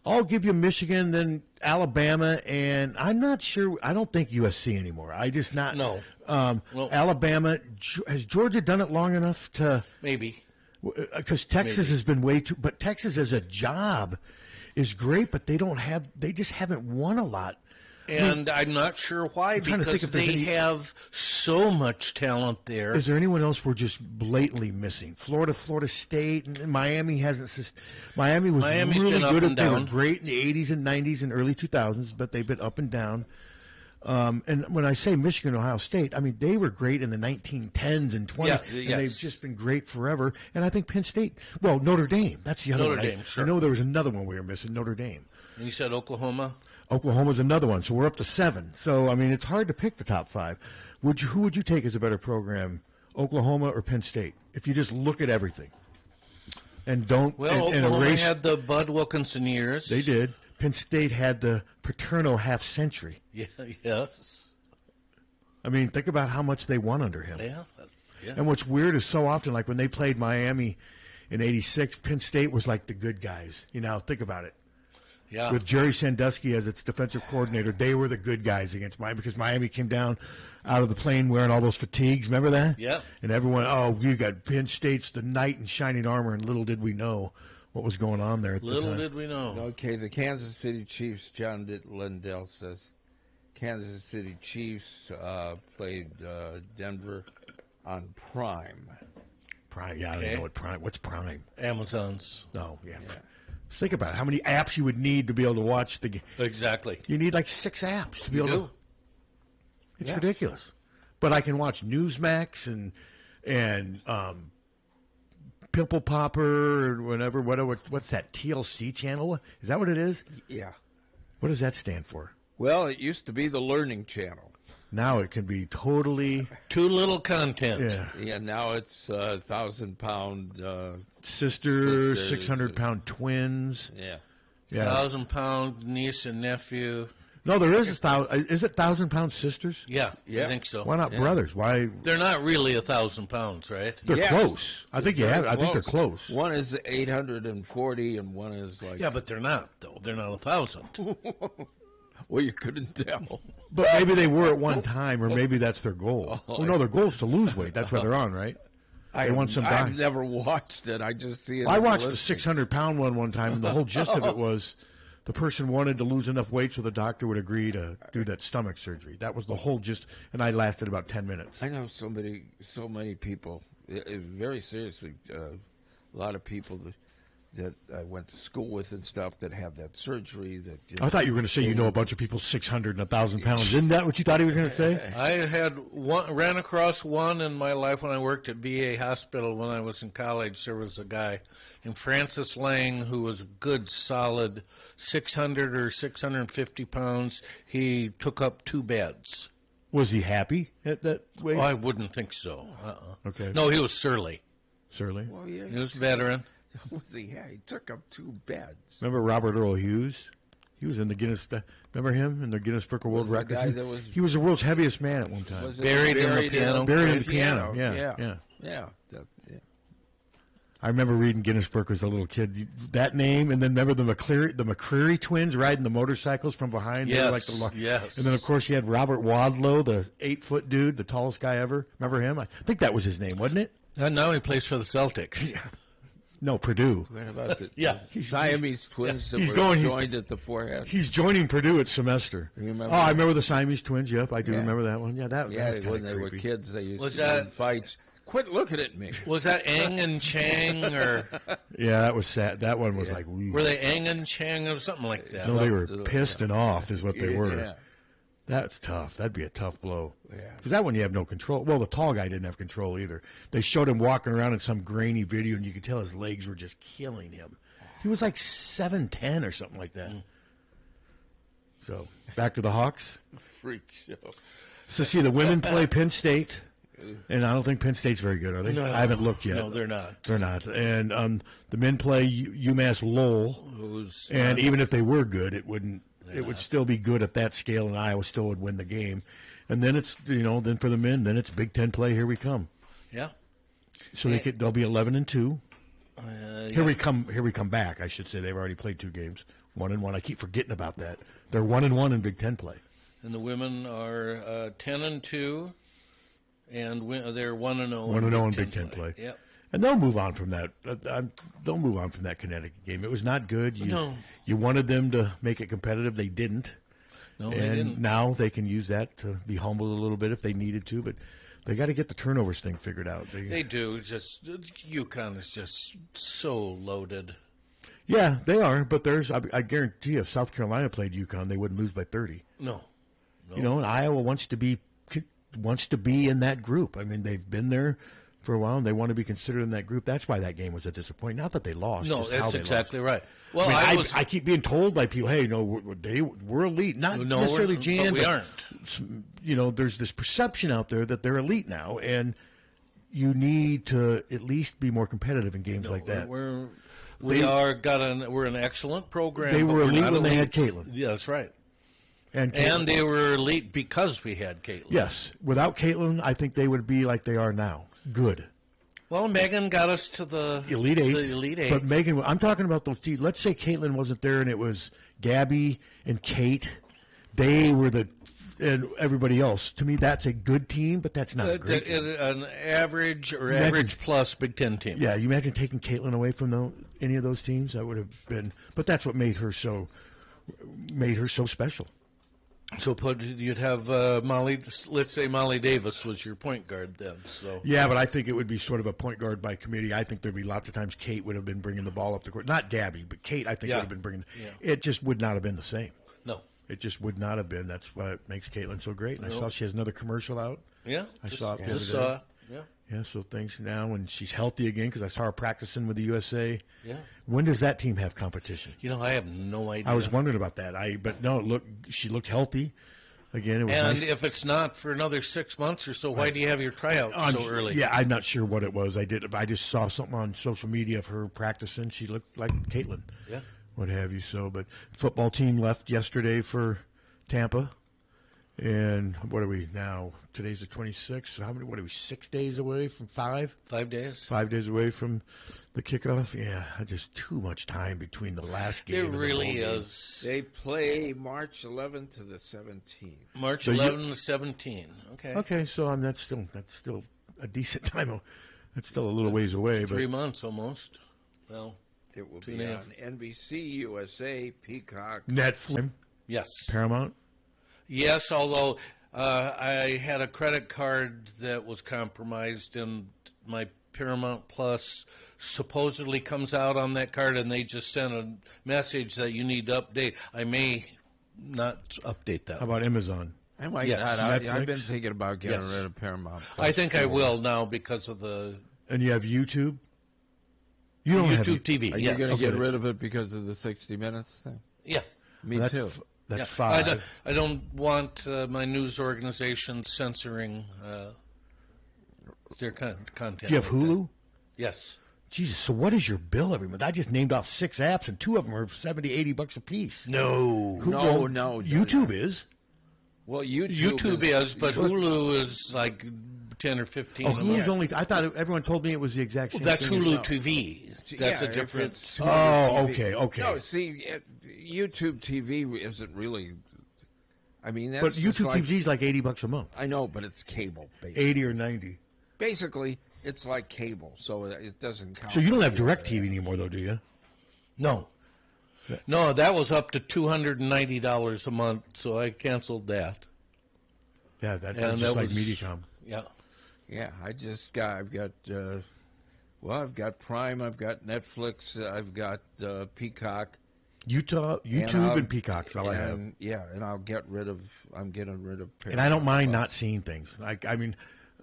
Speaker 3: I'll give you Michigan, then Alabama, and I'm not sure. I don't think USC anymore. I just not.
Speaker 2: No.
Speaker 3: Alabama. Has Georgia done it long enough to?
Speaker 2: Maybe.
Speaker 3: Because Texas has been way too. But Texas as a job is great, but they just haven't won a lot.
Speaker 2: And I'm not sure why, because they have so much talent there.
Speaker 3: Is there anyone else we're just blatantly missing? Florida State, and Miami hasn't. Miami's really
Speaker 2: been up
Speaker 3: good.
Speaker 2: and
Speaker 3: They were
Speaker 2: down.
Speaker 3: great in the 80s and 90s and early 2000s, but they've been up and down. And when I say Michigan, Ohio State, I mean they were great in the 1910s and 20s, and they've just been great forever. And I think Penn State, Notre Dame, that's the other one.
Speaker 2: Notre Dame, sure.
Speaker 3: I know there was another one we were missing, Notre Dame.
Speaker 2: And you said Oklahoma?
Speaker 3: Oklahoma's another one, so we're up to 7. So I mean, it's hard to pick the top 5. Who would you take as a better program, Oklahoma or Penn State? If you just look at everything and don't
Speaker 2: Oklahoma
Speaker 3: erase,
Speaker 2: had the Bud Wilkinson years.
Speaker 3: they did. Penn State had the Paterno half century.
Speaker 2: Yeah. Yes.
Speaker 3: I mean, think about how much they won under him.
Speaker 2: Yeah.
Speaker 3: And what's weird is so often, like when they played Miami in '86, Penn State was like the good guys. Think about it.
Speaker 2: Yeah.
Speaker 3: with Jerry Sandusky as its defensive coordinator. They were the good guys against Miami because Miami came down out of the plane wearing all those fatigues. Remember that?
Speaker 2: Yep.
Speaker 3: And everyone, you got Penn State's the knight in shining armor, and little did we know what was going on there at the
Speaker 2: Little
Speaker 3: time.
Speaker 2: did we know.
Speaker 1: Okay, the Kansas City Chiefs, John Lindell says, Kansas City Chiefs played Denver on Prime.
Speaker 3: Prime, yeah, I
Speaker 2: Okay.
Speaker 3: don't know what Prime. What's Prime?
Speaker 2: Amazon's.
Speaker 3: No, yeah. Just think about it. How many apps you would need to be able to watch the game.
Speaker 2: Exactly.
Speaker 3: You need like 6 apps to be
Speaker 2: You
Speaker 3: able
Speaker 2: do.
Speaker 3: to. It's ridiculous. But I can watch Newsmax and Pimple Popper or whatever. What's that, TLC channel? Is that what it is?
Speaker 1: Yeah.
Speaker 3: What does that stand for?
Speaker 1: Well, it used to be the Learning Channel.
Speaker 3: Now it can be totally.
Speaker 2: Too little content.
Speaker 3: Yeah.
Speaker 1: Yeah, now it's 1,000-pound.
Speaker 3: Sisters,
Speaker 1: Sisters.
Speaker 3: 600-pound twins.
Speaker 1: Yeah.
Speaker 3: Yeah.
Speaker 2: 1,000-pound niece and nephew.
Speaker 3: No, there is is it 1,000-pound sisters?
Speaker 2: Yeah,
Speaker 1: Yeah.
Speaker 2: I think so.
Speaker 3: Why not brothers? Why?
Speaker 2: They're not really 1,000 pounds, right?
Speaker 3: They're
Speaker 1: Yes.
Speaker 3: close. I think you have. I think they're close.
Speaker 1: One is 840, and one is like.
Speaker 2: Yeah, but they're not, though. They're not 1,000.
Speaker 1: Well, you couldn't tell.
Speaker 3: But maybe they were at one time, or maybe that's their goal. Oh, no, their goal is to lose weight. That's why they're on, right? want some
Speaker 1: I've
Speaker 3: diet.
Speaker 1: never watched it. I just see it.
Speaker 3: I
Speaker 1: in
Speaker 3: watched the
Speaker 1: listings.
Speaker 3: 600-pound one time, and the whole gist of it was the person wanted to lose enough weight so the doctor would agree to do that stomach surgery. That was the whole gist, and I lasted about 10 minutes.
Speaker 1: I know so many people. Very seriously, a lot of people that I went to school with and stuff that have that surgery. That
Speaker 3: I thought you were going to say you know a bunch of people 600 and 1,000 pounds. Isn't that what you thought he was going to say?
Speaker 2: I ran across one in my life when I worked at VA Hospital when I was in college. There was a guy named Francis Lang who was a good, solid 600 or 650 pounds. He took up 2 beds.
Speaker 3: Was he happy at that weight?
Speaker 2: Oh, I wouldn't think so.
Speaker 3: Okay.
Speaker 2: No, he was surly.
Speaker 3: Surly.
Speaker 1: Well, yeah,
Speaker 2: He was a veteran.
Speaker 1: he took up 2 beds.
Speaker 3: Remember Robert Earl Hughes? He was in the Guinness. Remember him in the Guinness Book of World
Speaker 1: Was the
Speaker 3: Records?
Speaker 1: guy that was-
Speaker 3: He was the world's heaviest man at one time.
Speaker 1: Was it
Speaker 2: Buried in the piano.
Speaker 3: Buried in the piano. Yeah.
Speaker 1: Yeah.
Speaker 3: Yeah. I remember reading Guinness Book as a little kid. That name, and then remember the McCreary twins riding the motorcycles from behind. They were
Speaker 2: Yes, yes.
Speaker 3: And then, of course, you had Robert Wadlow, the 8-foot dude, the tallest guy ever. Remember him? I think that was his name, wasn't it?
Speaker 2: And now he plays for the Celtics.
Speaker 3: No, Purdue.
Speaker 1: What about the
Speaker 2: Yeah.
Speaker 1: Siamese twins that
Speaker 3: He's
Speaker 1: were
Speaker 3: going-
Speaker 1: joined at the forehead?
Speaker 3: He's joining Purdue at semester.
Speaker 1: You remember
Speaker 3: Oh, I
Speaker 1: that?
Speaker 3: remember the Siamese twins. Yep, I do
Speaker 1: Yeah.
Speaker 3: remember that one. Yeah, that was
Speaker 1: Yeah,
Speaker 3: kind
Speaker 1: when
Speaker 3: of
Speaker 1: they were
Speaker 3: creepy.
Speaker 1: kids, they used
Speaker 2: Was
Speaker 1: to get in
Speaker 2: that-
Speaker 1: fights. Quit looking at me.
Speaker 2: Was that Eng and Chang, or
Speaker 3: Yeah, that was sad. That one was like, wee.
Speaker 2: were they Eng and Chang or something like that?
Speaker 3: No, they were pissed and off, is what they were.
Speaker 1: Yeah.
Speaker 3: That's tough. That'd be a tough blow.
Speaker 1: Yeah.
Speaker 3: Because that one you have no control. Well, the tall guy didn't have control either. They showed him walking around in some grainy video, and you could tell his legs were just killing him. He was like 7'10" or something like that. So, back to the Hawks.
Speaker 1: Freak show.
Speaker 3: So, see, the women play Penn State, and I don't think Penn State's very good, are they?
Speaker 2: No.
Speaker 3: I haven't looked yet.
Speaker 2: No, they're not.
Speaker 3: They're not. And the men play UMass Lowell,
Speaker 2: Who's
Speaker 3: and even if they were good, it wouldn't. It would still be good at that scale, and Iowa still would win the game. And then it's then for the men, then it's Big Ten play. Here we come.
Speaker 2: yeah.
Speaker 3: So they'll be 11-2.
Speaker 2: Yeah.
Speaker 3: Here we come back. I should say they've already played 2 games, 1-1. I keep forgetting about that. They're 1-1 in Big Ten play.
Speaker 2: And the women are 10-2, and they're 1-0.
Speaker 3: 1-0 in Big Ten play.
Speaker 2: Yep.
Speaker 3: And they'll move on from that. They'll move on from that Connecticut game. It was not good. You wanted them to make it competitive. They didn't.
Speaker 2: No,
Speaker 3: and
Speaker 2: they didn't.
Speaker 3: now they can use that to be humbled a little bit if they needed to. But they got to get the turnovers thing figured out.
Speaker 2: They do. Just UConn is just so loaded.
Speaker 3: Yeah, they are. But I guarantee if South Carolina played UConn, they wouldn't lose by 30.
Speaker 2: No.
Speaker 3: And Iowa wants to be in that group. I mean, they've been there for a while, and they want to be considered in that group. That's why that game was a disappointment. Not that they lost.
Speaker 2: No,
Speaker 3: just how
Speaker 2: that's
Speaker 3: they
Speaker 2: exactly
Speaker 3: lost.
Speaker 2: right. Well,
Speaker 3: I keep being told by people, hey, no, we're elite. Not necessarily Jan,
Speaker 2: but we aren't.
Speaker 3: There's this perception out there that they're elite now, and you need to at least be more competitive in games like that.
Speaker 2: We're an excellent program.
Speaker 3: They
Speaker 2: but
Speaker 3: were
Speaker 2: we're
Speaker 3: elite
Speaker 2: not
Speaker 3: when they had
Speaker 2: elite.
Speaker 3: Caitlin.
Speaker 2: Yeah, that's right.
Speaker 3: And
Speaker 2: they were elite because we had Caitlin.
Speaker 3: yes, without Caitlin, I think they would be like they are now. Good.
Speaker 2: Well, Megan got us to the
Speaker 3: Elite Eight.
Speaker 2: The Elite Eight.
Speaker 3: But Megan, I'm talking about those teams. Let's say Caitlin wasn't there and it was Gabby and Kate, they were and everybody else. To me, that's a good team, but that's not a great team.
Speaker 2: An average or average plus Big Ten team.
Speaker 3: Yeah, you imagine taking Caitlin away from any of those teams? That would have been. But that's what made her so special.
Speaker 2: So you'd have Molly. Let's say Molly Davis was your point guard then. So
Speaker 3: yeah, but I think it would be sort of a point guard by committee. I think there'd be lots of times Kate would have been bringing the ball up the court. Not Gabby, but Kate. I think would have been bringing. Yeah. It just would not have been the same.
Speaker 2: No,
Speaker 3: it just would not have been. That's what makes Caitlin so great. And I saw she has another commercial out.
Speaker 2: Yeah,
Speaker 3: I saw it the
Speaker 2: other
Speaker 3: other day.
Speaker 2: Yeah.
Speaker 3: Yeah, so things now when she's healthy again, because I saw her practicing with the USA.
Speaker 2: Yeah.
Speaker 3: When does that team have competition?
Speaker 2: I have no idea.
Speaker 3: I was wondering about that. But no, she looked healthy. Again, it was
Speaker 2: and
Speaker 3: nice.
Speaker 2: If it's not for another 6 months or so, why do you have your tryout so early?
Speaker 3: Yeah, I'm not sure what it was. I just saw something on social media of her practicing. She looked like Caitlin.
Speaker 2: Yeah.
Speaker 3: What have you. So, but football team left yesterday for Tampa. And what are we now? Today's the 26th. So what are we, 6 days away from 5?
Speaker 2: 5 days.
Speaker 3: 5 days away from the kickoff. Yeah, just too much time between the last game.
Speaker 2: It really is.
Speaker 1: They play March 11th to the 17th.
Speaker 2: March 11th to 17. Okay.
Speaker 3: Okay, so that's still a decent time. That's still a little ways away.
Speaker 2: 3 months almost. Well,
Speaker 1: it will be on NBC, USA, Peacock,
Speaker 3: Netflix.
Speaker 2: Yes.
Speaker 3: Paramount.
Speaker 2: Yes, although I had a credit card that was compromised, and my Paramount Plus supposedly comes out on that card, and they just sent a message that you need to update. I may not update that.
Speaker 3: How about Amazon?
Speaker 1: I might not. I've been thinking about getting rid of Paramount Plus.
Speaker 2: I think I will now because of the...
Speaker 3: And you have YouTube? You don't
Speaker 2: YouTube
Speaker 3: have
Speaker 2: TV,
Speaker 1: Are you going to get rid of it because of the 60 Minutes thing?
Speaker 2: Yeah.
Speaker 1: Me too.
Speaker 3: That's 5.
Speaker 2: I don't want my news organization censoring their content.
Speaker 3: Do you have Hulu?
Speaker 2: Yes.
Speaker 3: Jesus, so what is your bill every month? I just named off 6 apps, and 2 of them are $70, $80 a piece.
Speaker 2: No.
Speaker 1: No.
Speaker 3: YouTube is.
Speaker 1: Well, YouTube
Speaker 2: is, but Hulu is like 10 or 15.
Speaker 3: Hulu's only. I thought everyone told me it was the exact same.
Speaker 2: That's
Speaker 3: thing.
Speaker 2: Hulu TV. That's a difference.
Speaker 3: Oh, okay.
Speaker 1: No, see, YouTube TV isn't really. I mean, that's
Speaker 3: but YouTube TV is like $80 a month.
Speaker 1: I know, but it's cable, basically.
Speaker 3: 80 or 90.
Speaker 1: Basically, it's like cable, so it doesn't count.
Speaker 3: So you don't have DirecTV anymore, though, do you?
Speaker 2: No. No, that was up to $290 a month, so I canceled that.
Speaker 3: Yeah, that's just like MediaCom.
Speaker 2: Yeah.
Speaker 1: Yeah, I've got Prime, I've got Netflix, I've got Peacock.
Speaker 3: YouTube and Peacock's all I have.
Speaker 1: Yeah, and I'm getting rid of Paramount.
Speaker 3: And I don't mind not seeing things. I mean,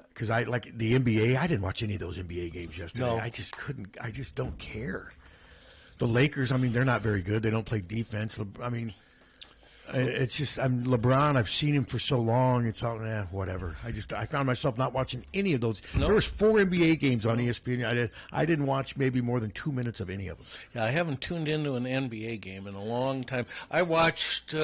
Speaker 3: because I like the NBA. I didn't watch any of those NBA games yesterday.
Speaker 2: No.
Speaker 3: I just couldn't. I just don't care. The Lakers, I mean, they're not very good. They don't play defense. I mean, it's just LeBron. I've seen him for so long. It's all whatever. I found myself not watching any of those.
Speaker 2: No.
Speaker 3: There was 4 NBA games on ESPN. I didn't watch maybe more than 2 minutes of any of them.
Speaker 2: Yeah, I haven't tuned into an NBA game in a long time. I watched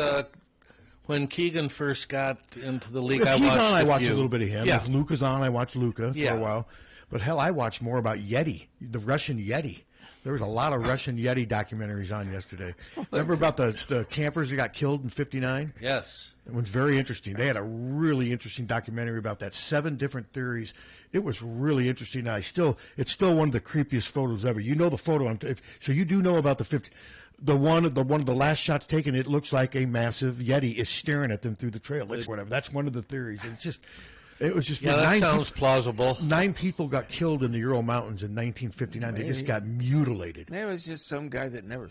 Speaker 2: when Keegan first got into the league.
Speaker 3: If he's on, I watch
Speaker 2: a
Speaker 3: little bit of him.
Speaker 2: Yeah.
Speaker 3: If Luka's on, I watch Luka for a while. But hell, I watch more about Yeti, the Russian Yeti. There was a lot of Russian Yeti documentaries on yesterday. Remember about the campers that got killed in '59?
Speaker 2: Yes.
Speaker 3: It was very interesting. They had a really interesting documentary about that. 7 different theories. It was really interesting. It's still one of the creepiest photos ever. You know the photo. So you do know about the 50. The one of the last shots taken. It looks like a massive Yeti is staring at them through the trail. It's whatever. That's one of the theories. It was just
Speaker 2: that sounds plausible.
Speaker 3: 9 people got killed in the Ural Mountains in 1959. They just got mutilated.
Speaker 1: There was just some guy that never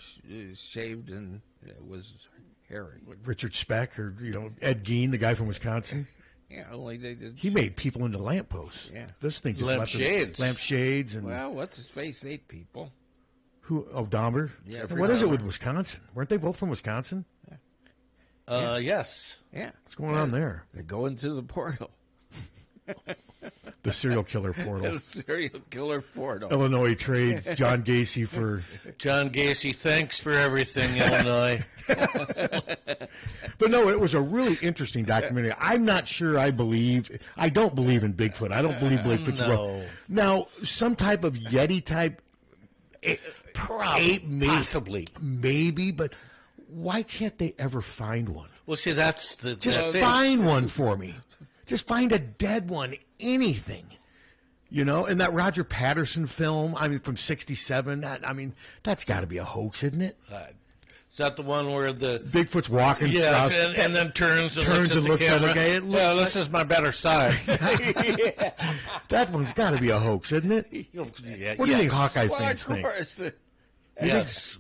Speaker 1: shaved and was hairy.
Speaker 3: Richard Speck or Ed Gein, the guy from Wisconsin.
Speaker 1: Yeah, only they did.
Speaker 3: He made people into lampposts.
Speaker 1: Yeah,
Speaker 3: this thing just
Speaker 2: lampshades
Speaker 3: and
Speaker 1: what's his face ate people.
Speaker 3: Who? Oh, Dahmer.
Speaker 1: Yeah.
Speaker 3: What is it with Wisconsin? Weren't they both from Wisconsin?
Speaker 1: Yeah.
Speaker 2: Yes.
Speaker 1: Yeah.
Speaker 3: What's going on there?
Speaker 1: They go into the portal.
Speaker 3: The serial killer portal.
Speaker 1: The serial killer portal.
Speaker 3: Illinois trades John Gacy for...
Speaker 2: John Gacy, thanks for everything, Illinois.
Speaker 3: But no, it was a really interesting documentary. I'm not sure I don't believe in Bigfoot. I don't believe Bigfoot's real. Now, some type of Yeti type...
Speaker 2: Possibly.
Speaker 3: Maybe, but Why can't they ever find one?
Speaker 2: Well, see, that's
Speaker 3: Find one for me. Just find a dead one, anything. You know, and that Roger Patterson film, from '67, that's got to be a hoax, isn't it?
Speaker 2: Is that the one where the
Speaker 3: Bigfoot's walking?
Speaker 2: Yes, and then turns and looks at the camera. This is my better side.
Speaker 3: That one's got to be a hoax, isn't it? What do you think Hawkeye fans think?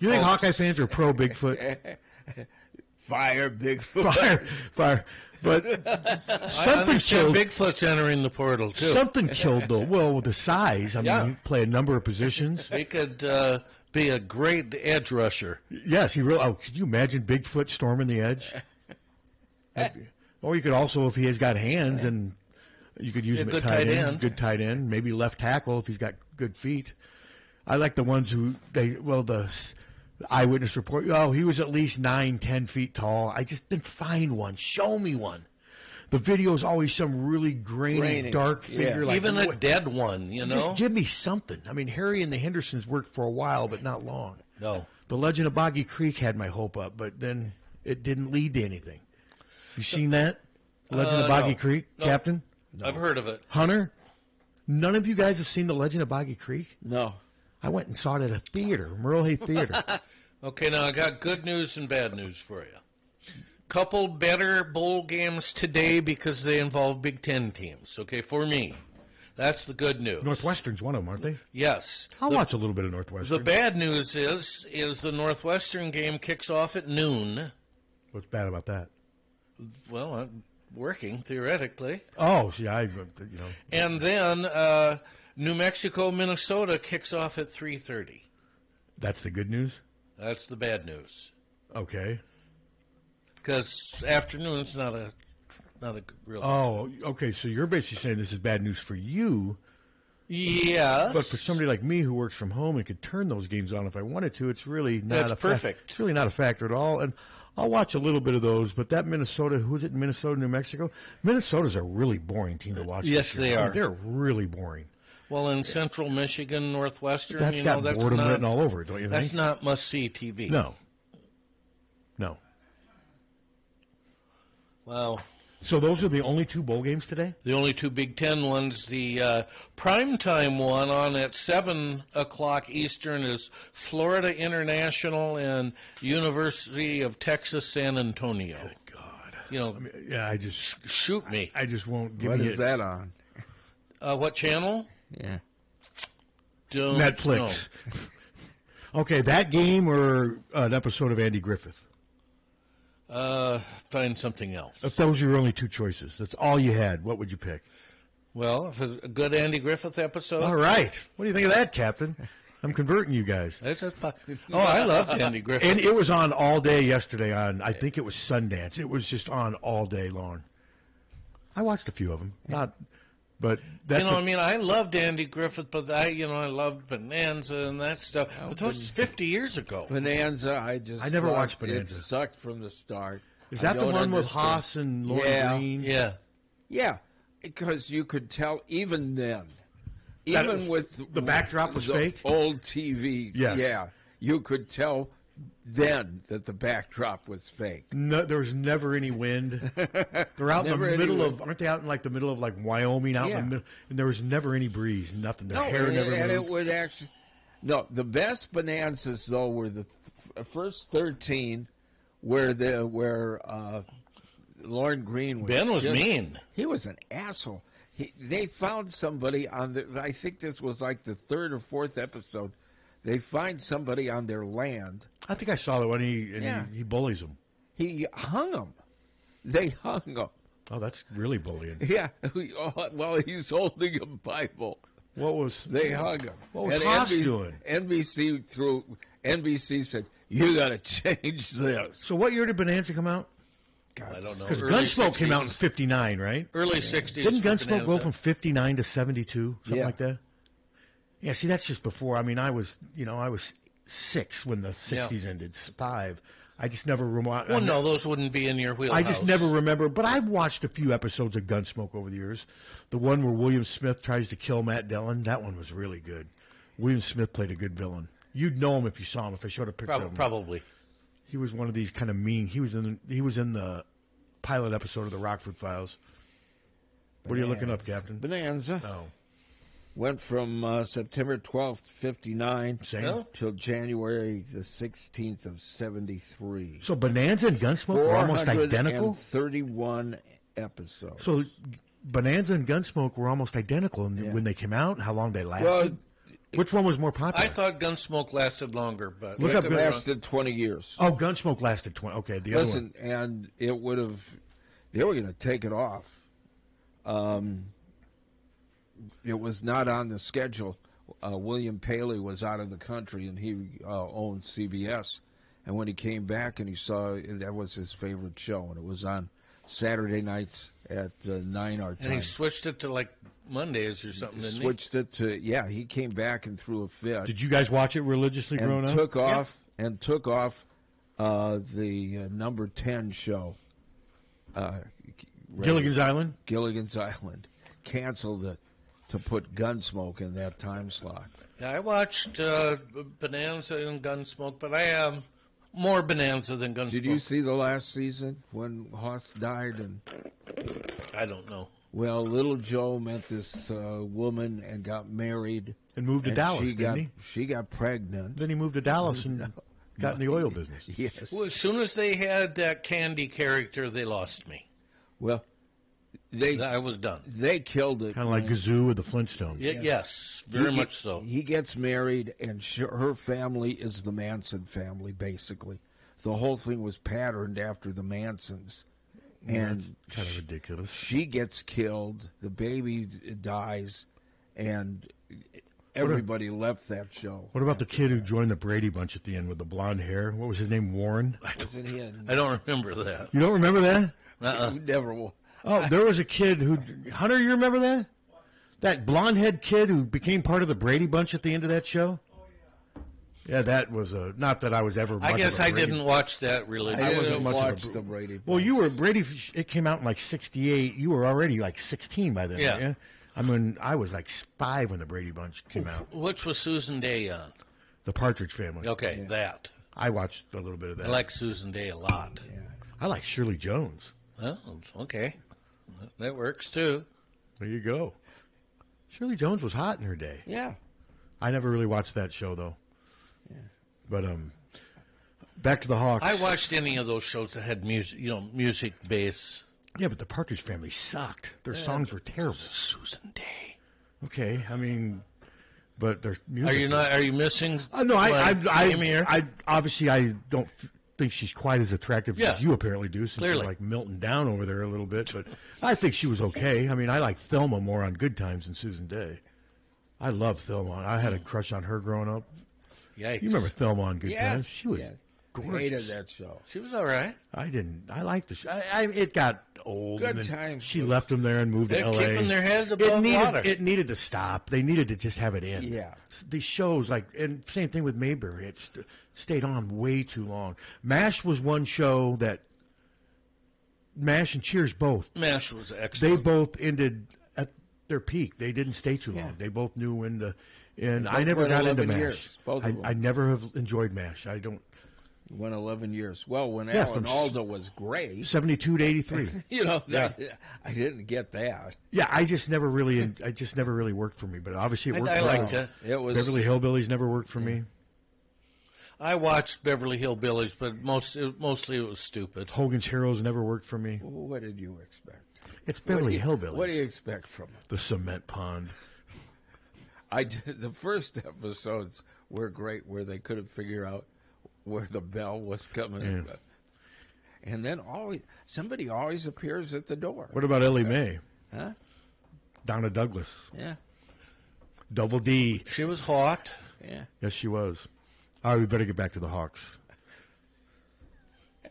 Speaker 3: You think Hawkeye fans are pro Bigfoot?
Speaker 1: Fire Bigfoot.
Speaker 3: Fire. But something killed.
Speaker 2: Bigfoot's entering the portal too.
Speaker 3: Something killed though. Well, with the size, he play a number of positions.
Speaker 2: He could be a great edge rusher.
Speaker 3: Yes, he really. Oh, could you imagine Bigfoot storming the edge? Or you could also, if he has got hands, and you could use him at tight end. Good tight end, maybe left tackle if he's got good feet. I like the ones who the eyewitness report. Oh, he was at least 9-10 feet tall. I just didn't find one. Show me one. The video is always some really grainy, dark figure.
Speaker 2: Yeah.
Speaker 3: Like,
Speaker 2: even a dead one,
Speaker 3: Just give me something. Harry and the Hendersons worked for a while, but not long.
Speaker 2: No.
Speaker 3: The Legend of Boggy Creek had my hope up, but then it didn't lead to anything. You seen that? Legend of Boggy Creek, Captain?
Speaker 2: No. I've heard of it.
Speaker 3: Hunter? None of you guys have seen The Legend of Boggy Creek?
Speaker 1: No.
Speaker 3: I went and saw it at a theater, Merle Hay Theater.
Speaker 2: Okay, now I got good news and bad news for you. Couple better bowl games today because they involve Big Ten teams. Okay, for me, that's the good news.
Speaker 3: Northwestern's one of them, aren't they?
Speaker 2: Yes.
Speaker 3: I'll watch a little bit of Northwestern.
Speaker 2: The bad news is the Northwestern game kicks off at noon.
Speaker 3: What's bad about that?
Speaker 2: Well, I'm working theoretically.
Speaker 3: Oh, see,
Speaker 2: And then New Mexico, Minnesota kicks off at 3:30.
Speaker 3: That's the good news?
Speaker 2: That's the bad news.
Speaker 3: Okay.
Speaker 2: Because afternoon's not a real.
Speaker 3: Oh, okay. So you're basically saying this is bad news for you.
Speaker 2: Yes.
Speaker 3: But for somebody like me who works from home and could turn those games on if I wanted to, it's really not
Speaker 2: perfect.
Speaker 3: It's really not a factor at all. And I'll watch a little bit of those. But that Minnesota, who's it? Minnesota, New Mexico. Minnesota's a really boring team to watch.
Speaker 2: Yes, they are.
Speaker 3: They're really boring.
Speaker 2: Well, in Central Michigan, Northwestern,
Speaker 3: that's got boredom written all over it, don't you think?
Speaker 2: That's not must-see TV.
Speaker 3: No.
Speaker 2: Wow.
Speaker 3: So those are the only two bowl games today?
Speaker 2: The only two Big Ten ones. The primetime one on at 7 o'clock Eastern is Florida International and University of Texas San Antonio.
Speaker 3: Good God. I just...
Speaker 2: Shoot me.
Speaker 3: I just won't give
Speaker 1: What
Speaker 3: me
Speaker 1: is that on?
Speaker 2: What channel?
Speaker 1: Yeah.
Speaker 3: Netflix. Okay, that game or an episode of Andy Griffith?
Speaker 2: Find something else.
Speaker 3: If those were your only two choices, that's all you had, what would you pick?
Speaker 2: Well, if it's a good Andy Griffith episode.
Speaker 3: All right. What do you think of that, Captain? I'm converting you guys.
Speaker 2: I loved Andy Griffith.
Speaker 3: And it was on all day yesterday on, I think it was Sundance. It was just on all day long. I watched a few of them. But that's
Speaker 2: I loved Andy Griffith, but I loved Bonanza and that stuff. But that was 50 years ago.
Speaker 1: Bonanza,
Speaker 3: I never watched Bonanza.
Speaker 1: It sucked from the start.
Speaker 3: Is that the one with Haas and Lauren Green?
Speaker 2: Yeah.
Speaker 1: Yeah, because you could tell even then, with
Speaker 3: the backdrop was fake.
Speaker 1: Old TV.
Speaker 3: Yes.
Speaker 1: Yeah, you could tell then that the backdrop was fake.
Speaker 3: No, there was never any wind. They're out in the middle of, aren't they out in the middle of Wyoming, out in the middle, and there was never any breeze, nothing. Their hair never moved.
Speaker 1: And it would actually, the best bonanzas though were the first 13, where Lauren Green was.
Speaker 2: Ben was mean.
Speaker 1: He was an asshole. They found somebody I think this was like the third or fourth episode. They find somebody on their land.
Speaker 3: I think I saw that when he bullies them.
Speaker 1: He hung them. They hung him.
Speaker 3: Oh, that's really bullying.
Speaker 1: Yeah. Well, he's holding a Bible. They hung him.
Speaker 3: What was Haas doing?
Speaker 1: NBC said, "You got to change this."
Speaker 3: So what year did Bonanza come out?
Speaker 2: God, I don't know.
Speaker 3: Because Gunsmoke came out in '59, right?
Speaker 2: Early '60s.
Speaker 3: Didn't Gunsmoke go from '59 to '72, something like that? Yeah, see, that's just before. I was 6 when the '60s ended. 5. I just never remember.
Speaker 2: Well, no, those wouldn't be in your wheelhouse.
Speaker 3: I just never remember. But I've watched a few episodes of Gunsmoke over the years. The one where William Smith tries to kill Matt Dillon, that one was really good. William Smith played a good villain. You'd know him if you saw him. If I showed a picture of him.
Speaker 2: Probably.
Speaker 3: He was one of these kind of mean. He was in the pilot episode of the Rockford Files. What are you looking up, Captain?
Speaker 1: Bonanza.
Speaker 3: Oh.
Speaker 1: Went from September 12th, 59
Speaker 3: Same.
Speaker 1: till January the 16th of 73.
Speaker 3: So Bonanza and Gunsmoke were almost identical?
Speaker 1: 431 episodes.
Speaker 3: So Bonanza and Gunsmoke were almost identical when they came out, how long they lasted?
Speaker 1: Well,
Speaker 3: which one was more popular?
Speaker 2: I thought Gunsmoke lasted longer, but
Speaker 3: Look up
Speaker 1: it lasted 20 years.
Speaker 3: Oh, Gunsmoke lasted 20. Okay, the other one.
Speaker 1: And it would have, they were going to take it off. It was not on the schedule. William Paley was out of the country, and he owned CBS. And when he came back and he saw that was his favorite show, and it was on Saturday nights at 9 our time.
Speaker 2: And he switched it to like Mondays or something, didn't he?
Speaker 1: Switched it to, he came back and threw a fit.
Speaker 3: Did you guys watch it religiously growing up?
Speaker 1: Took off the number 10 show.
Speaker 3: Gilligan's Island?
Speaker 1: Gilligan's Island. Canceled it to put Gunsmoke in that time slot.
Speaker 2: Yeah, I watched Bonanza and Gunsmoke, but I am more Bonanza than Gunsmoke.
Speaker 1: Did you see the last season when Hoss died? And
Speaker 2: I don't know.
Speaker 1: well, Little Joe met this woman and got married.
Speaker 3: And moved to Dallas, didn't he?
Speaker 1: She got pregnant.
Speaker 3: Then he moved to Dallas and got in the oil business.
Speaker 1: Yes.
Speaker 2: Well, as soon as they had that Candy character, they lost me.
Speaker 1: Well,
Speaker 2: I was done.
Speaker 1: They killed it.
Speaker 3: Kind of like Gazoo with the Flintstones.
Speaker 2: Yes, very much so.
Speaker 1: He gets married, and her family is the Manson family, basically. The whole thing was patterned after the Mansons. And
Speaker 3: kind of ridiculous.
Speaker 1: She gets killed, the baby dies, and everybody left that show.
Speaker 3: What about the kid who joined the Brady Bunch at the end with the blonde hair? What was his name? Warren?
Speaker 2: I don't remember that.
Speaker 3: You don't remember that?
Speaker 1: You never will.
Speaker 3: Oh, there was a kid who... Hunter, you remember that? That blonde-head kid who became part of the Brady Bunch at the end of that show? Yeah, that was a... Not that I was ever much
Speaker 2: I guess
Speaker 3: of a
Speaker 2: I
Speaker 3: Brady...
Speaker 2: didn't watch that really.
Speaker 1: I
Speaker 3: wasn't
Speaker 1: didn't
Speaker 3: much of a
Speaker 1: watch the Brady Bunch.
Speaker 3: Well, you were... Brady... It came out in like 68. You were already like 16 by then,
Speaker 2: Yeah.
Speaker 3: weren't you? I mean, I was like 5 when the Brady Bunch came out.
Speaker 2: Which was Susan Day on?
Speaker 3: The Partridge Family.
Speaker 2: Okay, that.
Speaker 3: I watched a little bit of that.
Speaker 2: I like Susan Day a lot.
Speaker 1: Yeah.
Speaker 3: I like Shirley Jones.
Speaker 2: Well, okay. That works too.
Speaker 3: There you go. Shirley Jones was hot in her day.
Speaker 1: Yeah.
Speaker 3: I never really watched that show though. Yeah. But back to the Hawks.
Speaker 2: I watched any of those shows that had music, music base.
Speaker 3: Yeah, but the Partridge Family sucked. Their songs were terrible.
Speaker 2: Susan Day.
Speaker 3: Okay, I mean, but their music.
Speaker 2: Are you missing?
Speaker 3: No,
Speaker 2: here?
Speaker 3: I obviously I don't think she's quite as attractive as you apparently do, since
Speaker 2: Clearly.
Speaker 3: you're like melting down over there a little bit. But I think she was okay. I mean, I like Thelma more on Good Times than Susan Day. I love Thelma. I had a crush on her growing up.
Speaker 2: Yikes.
Speaker 3: You remember Thelma on Good Times?
Speaker 1: Yes.
Speaker 3: She was gorgeous.
Speaker 1: Hated that show.
Speaker 2: She was all right.
Speaker 3: I didn't. I liked the show. It got old.
Speaker 1: Good
Speaker 3: and then
Speaker 1: Times
Speaker 3: She
Speaker 1: was-
Speaker 3: left them there and moved to
Speaker 2: They're
Speaker 3: L.A.
Speaker 2: keeping their head above water.
Speaker 3: It needed to stop. They needed to just have it end.
Speaker 1: Yeah.
Speaker 3: These shows, and same thing with Mayberry. It stayed on way too long. MASH was one show that MASH and Cheers both.
Speaker 2: MASH was
Speaker 3: They
Speaker 2: excellent.
Speaker 3: both ended at their peak. They didn't stay too long. They both knew when to. And I
Speaker 1: both
Speaker 3: never
Speaker 1: went
Speaker 3: got into
Speaker 1: 11
Speaker 3: MASH.
Speaker 1: years, both of them.
Speaker 3: I never have enjoyed MASH. I don't.
Speaker 1: Went 11 years. Well, when
Speaker 3: Yeah,
Speaker 1: Alan
Speaker 3: from
Speaker 1: Alda was great,
Speaker 3: 72 to 83.
Speaker 1: I didn't get that.
Speaker 3: Yeah, I just never really worked for me. But obviously, it worked.
Speaker 2: I
Speaker 3: for
Speaker 2: liked
Speaker 3: them.
Speaker 2: it.
Speaker 1: It was
Speaker 3: Beverly Hillbillies never worked for me.
Speaker 2: I watched Beverly Hillbillies, but mostly it was stupid.
Speaker 3: Hogan's Heroes never worked for me.
Speaker 1: What did you expect?
Speaker 3: It's Beverly Hillbillies.
Speaker 1: What do you expect from it?
Speaker 3: The cement pond.
Speaker 1: The first episodes were great, where they couldn't figure out where the bell was coming in. And then somebody always appears at the door.
Speaker 3: What about Ellie Mae?
Speaker 1: Huh?
Speaker 3: Donna Douglas.
Speaker 1: Yeah.
Speaker 3: Double D.
Speaker 2: She was hot.
Speaker 1: Yeah.
Speaker 3: Yes, she was. All right, we better get back to the Hawks.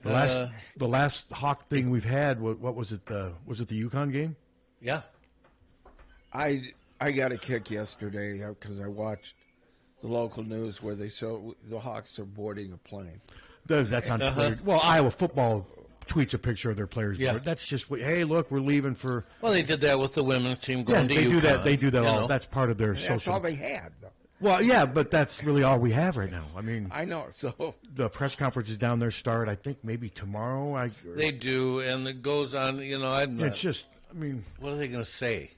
Speaker 3: The last Hawk thing we've had, what was it? Was it the Yukon game?
Speaker 2: Yeah.
Speaker 1: I got a kick yesterday because I watched the local news where they show the Hawks are boarding a plane.
Speaker 3: That's on Twitter. Well, Iowa football tweets a picture of their players.
Speaker 2: Yeah.
Speaker 3: That's just, hey, look, we're leaving for.
Speaker 2: Well, they did that with the women's team going to
Speaker 3: they
Speaker 2: Yukon.
Speaker 3: do that. They do that all.
Speaker 2: know.
Speaker 3: That's part of their
Speaker 1: That's
Speaker 3: social.
Speaker 1: all they had, though.
Speaker 3: Well, yeah, but that's really all we have right now. I mean,
Speaker 1: I know. So
Speaker 3: the press conferences down there start, I think, maybe tomorrow.
Speaker 2: They do, and it goes on.
Speaker 3: It's just, I mean,
Speaker 2: what are they going to say?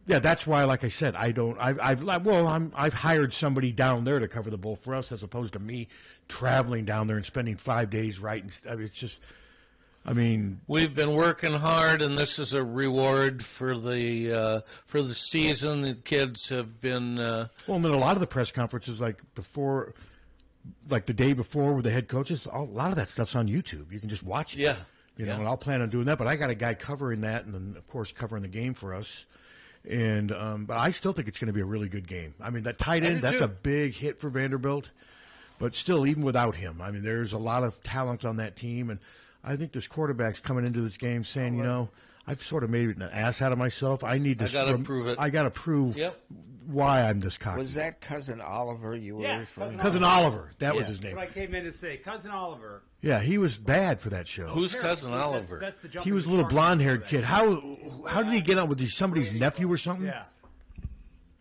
Speaker 3: yeah, that's why, like I said, I've hired somebody down there to cover the bowl for us, as opposed to me traveling down there and spending 5 days writing. I mean, it's just, I mean,
Speaker 2: We've been working hard, and this is a reward for the season. The kids have been.
Speaker 3: well, and then a lot of the press conferences, like the day before with the head coaches, a lot of that stuff's on YouTube. You can just watch it.
Speaker 2: Yeah.
Speaker 3: You know, and I'll plan on doing that. But I got a guy covering that, and then of course covering the game for us. And but I still think it's going to be a really good game. I mean, that tight end, that's a big hit for Vanderbilt. But still, even without him, I mean, there's a lot of talent on that team. And I think this quarterback's coming into this game saying, you know, I've sort of made an ass out of myself. I need to.
Speaker 2: I got to prove it.
Speaker 3: I got to prove why I'm this cocky.
Speaker 1: was that Cousin Oliver you were referring to?
Speaker 3: Cousin Oliver. That was his name.
Speaker 5: That's what I came in to say. Cousin Oliver.
Speaker 3: Yeah, he was bad for that show.
Speaker 2: Who's Cousin Oliver?
Speaker 5: That's the
Speaker 3: He was a little blonde-haired kid. How did he get on with somebody's nephew or something?
Speaker 5: Yeah.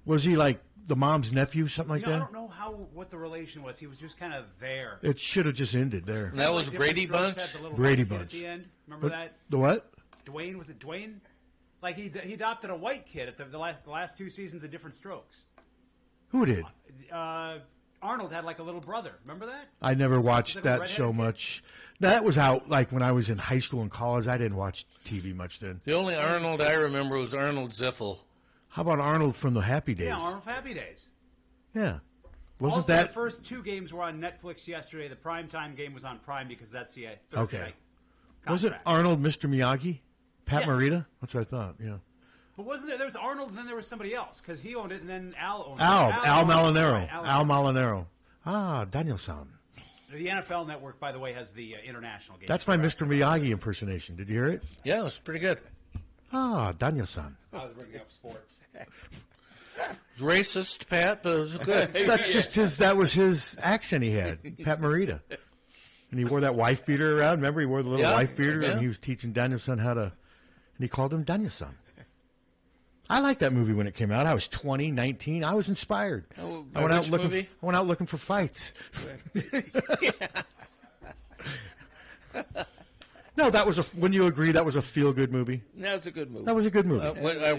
Speaker 3: Was he like the mom's nephew, something like
Speaker 5: I
Speaker 3: that?
Speaker 5: don't know what the relation was. He was just kind of there.
Speaker 3: It should have just ended there.
Speaker 2: And that was Brady Bunch?
Speaker 3: Brady
Speaker 5: At
Speaker 3: Bunch.
Speaker 5: the end. Remember that?
Speaker 3: The what?
Speaker 5: Dwayne, was it Dwayne? Like he adopted a white kid at the last 2 seasons of Different Strokes.
Speaker 3: Who did?
Speaker 5: Arnold had like a little brother. Remember that?
Speaker 3: I never watched
Speaker 5: like a
Speaker 3: that
Speaker 5: redheaded
Speaker 3: show
Speaker 5: kid?
Speaker 3: much. That was out like when I was in high school and college. I didn't watch TV much then.
Speaker 2: The only Arnold I remember was Arnold Ziffel.
Speaker 3: How about Arnold from the Happy Days?
Speaker 5: Yeah, Arnold Happy Days.
Speaker 3: Yeah. Wasn't
Speaker 5: Also,
Speaker 3: that
Speaker 5: the first 2 games were on Netflix yesterday. The primetime game was on Prime because that's the Thursday
Speaker 3: Okay.
Speaker 5: night
Speaker 3: Was it
Speaker 5: contract.
Speaker 3: Arnold, Mr. Miyagi? Pat
Speaker 5: Yes.
Speaker 3: Morita? That's what I thought, yeah.
Speaker 5: But wasn't there was Arnold and then there was somebody else because he owned it and then Al owned
Speaker 3: Al
Speaker 5: it. Al
Speaker 3: Malinero.
Speaker 5: Right,
Speaker 3: Al Malinero. Ah, Daniel-san.
Speaker 5: The NFL Network, by the way, has the international game.
Speaker 3: That's my Mr. Miyagi impersonation. Did you hear it?
Speaker 2: Yeah, it was pretty good.
Speaker 3: Ah, Daniel-san.
Speaker 5: I was bringing up sports.
Speaker 2: It's racist, Pat, but it was good.
Speaker 3: That's just that was his accent he had, Pat Morita. And he wore that wife beater around. Remember, he wore the little wife beater, and he was teaching Daniel-san how to, and he called him Daniel-san. I liked that movie when it came out. I was 20, 19. I was inspired.
Speaker 2: Oh,
Speaker 3: I went out
Speaker 2: which
Speaker 3: looking.
Speaker 2: movie?
Speaker 3: I went out looking for fights. No, that was wouldn't you agree that was a feel-good movie?
Speaker 1: That's a good movie.
Speaker 3: That was a good movie.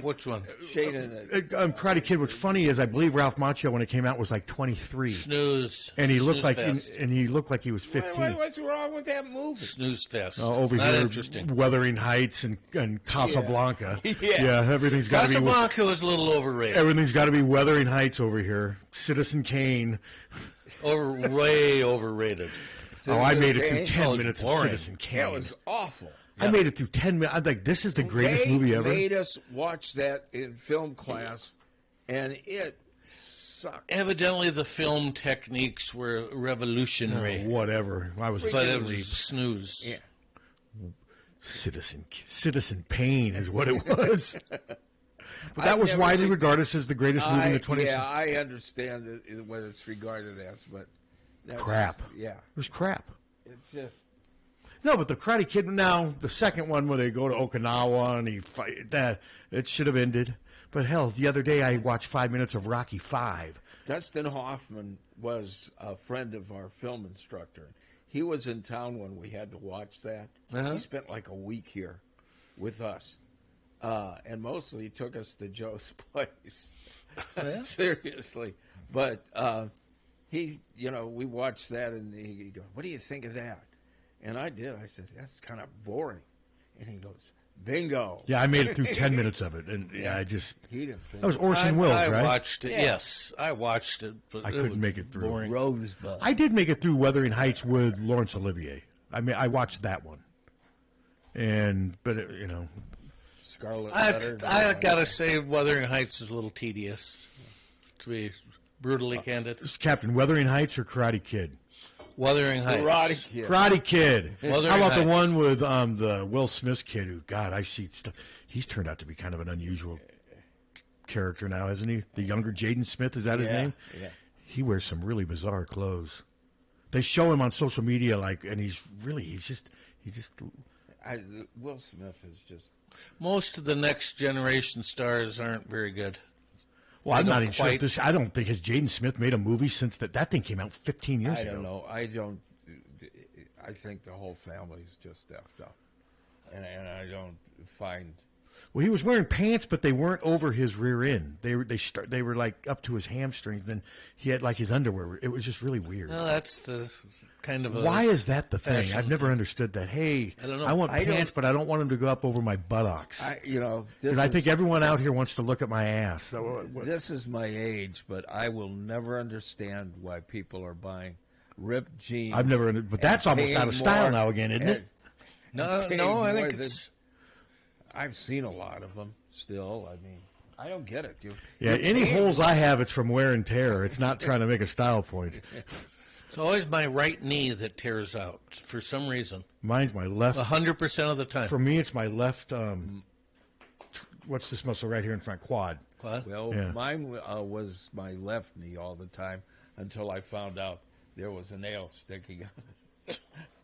Speaker 2: Which one?
Speaker 1: Shane and
Speaker 3: Karate Kid. What's funny is I believe Ralph Macchio when it came out was like 23,
Speaker 2: Snooze.
Speaker 3: and he looked
Speaker 2: Snooze
Speaker 3: like
Speaker 2: fest.
Speaker 3: and he looked like he was 15.
Speaker 1: What's wrong with that movie?
Speaker 2: Snooze fest.
Speaker 3: Over
Speaker 2: Not
Speaker 3: here,
Speaker 2: interesting.
Speaker 3: Wuthering Heights and Casablanca.
Speaker 1: Yeah.
Speaker 3: Everything's got to be.
Speaker 2: Casablanca was a little overrated.
Speaker 3: Everything's got to be Wuthering Heights over here. Citizen Kane.
Speaker 2: Way overrated.
Speaker 3: I made it through
Speaker 1: Kane?
Speaker 3: 10
Speaker 2: Oh, it's
Speaker 3: minutes of
Speaker 2: boring.
Speaker 3: Citizen Kane.
Speaker 1: That was awful.
Speaker 3: I made it through 10 minutes. I'm like, this is the greatest
Speaker 1: They
Speaker 3: movie ever.
Speaker 1: made us watch that in film class, and it sucked.
Speaker 2: Evidently, the film techniques were revolutionary.
Speaker 3: Whatever. I was
Speaker 2: But it
Speaker 3: asleep.
Speaker 2: was snooze.
Speaker 1: Yeah.
Speaker 3: Citizen Pain is what it was. But that was
Speaker 1: never
Speaker 3: widely
Speaker 1: think-
Speaker 3: regarded as the greatest movie in the 20th
Speaker 1: Yeah,
Speaker 3: century.
Speaker 1: I understand what it's regarded as, but that's
Speaker 3: Crap.
Speaker 1: just- yeah,
Speaker 3: It was crap.
Speaker 1: it's just
Speaker 3: No, but the Karate Kid now, the second one where they go to Okinawa and he fight that it should have ended. But hell, the other day I watched 5 minutes of Rocky V.
Speaker 1: Dustin Hoffman was a friend of our film instructor. He was in town when we had to watch that.
Speaker 2: Uh-huh.
Speaker 1: He spent like a week here with us, and mostly he took us to Joe's place. Seriously, but we watched that, and he goes, "What do you think of that?" And I did. I said, "That's kind of boring." And he goes, "Bingo."
Speaker 3: Yeah, I made it through 10 minutes of it, and I just
Speaker 1: He didn't think
Speaker 3: that was Orson Welles,
Speaker 2: I
Speaker 3: right?
Speaker 2: watched it.
Speaker 1: Yeah.
Speaker 2: Yes, I watched it. But
Speaker 3: I
Speaker 2: it
Speaker 3: couldn't
Speaker 2: was
Speaker 3: make it through.
Speaker 2: boring.
Speaker 1: Rosebud.
Speaker 3: I did make it through Wuthering Heights with Laurence Olivier. I mean, I watched that one, but
Speaker 1: Scarlet
Speaker 2: I
Speaker 1: Letter.
Speaker 2: gotta say, Wuthering Heights is a little tedious, to be brutally candid.
Speaker 3: it's Captain Wuthering Heights or Karate Kid.
Speaker 2: Wuthering Heights.
Speaker 1: Karate Kid.
Speaker 3: Karate Kid.
Speaker 2: Wuthering
Speaker 3: How about the
Speaker 2: Heights.
Speaker 3: one with the Will Smith kid who, God, I see stuff. He's turned out to be kind of an unusual character now, hasn't he? The younger Jaden Smith, is that his name?
Speaker 1: Yeah.
Speaker 3: He wears some really bizarre clothes. They show him on social media, and he just.
Speaker 1: Will Smith is just.
Speaker 2: Most of the next generation stars aren't very good.
Speaker 3: Well, I'm not even sure.
Speaker 2: quite-
Speaker 3: I don't think has Jaden Smith made a movie since that thing came out 15 years ago.
Speaker 1: I don't know. I think the whole family's just effed up, and I don't find.
Speaker 3: Well, he was wearing pants, but they weren't over his rear end. They were like up to his hamstrings. Then he had like his underwear. It was just really weird.
Speaker 2: Well, that's the kind of a.
Speaker 3: Why is that the thing?
Speaker 2: fashion
Speaker 3: I've never
Speaker 2: thing.
Speaker 3: understood that. Hey,
Speaker 2: I don't know.
Speaker 3: I want
Speaker 1: I
Speaker 3: pants,
Speaker 1: don't-
Speaker 3: but I don't want them to go up over my buttocks.
Speaker 1: This
Speaker 3: I
Speaker 1: is,
Speaker 3: think everyone out here wants to look at my ass. So,
Speaker 1: this is my age, but I will never understand why people are buying ripped jeans.
Speaker 3: I've never, but that's
Speaker 1: and
Speaker 3: almost
Speaker 1: paying
Speaker 3: out of style
Speaker 1: more-
Speaker 3: now again, isn't it?
Speaker 2: No,
Speaker 1: paying
Speaker 2: no, I
Speaker 1: more
Speaker 2: think
Speaker 1: than-
Speaker 2: it's.
Speaker 1: I've seen a lot of them still. I mean, I don't get it.
Speaker 3: Yeah,
Speaker 1: you're
Speaker 3: any
Speaker 1: paying
Speaker 3: holes I have, it's from wear and tear. It's not trying to make a style point.
Speaker 2: It's always my right knee that tears out for some reason.
Speaker 3: Mine's my left.
Speaker 2: 100% of the time.
Speaker 3: For me, it's my left. What's this muscle right here in front? Quad.
Speaker 2: What?
Speaker 1: Well,
Speaker 3: Yeah.
Speaker 1: mine was my left knee all the time until I found out there was a nail sticking out.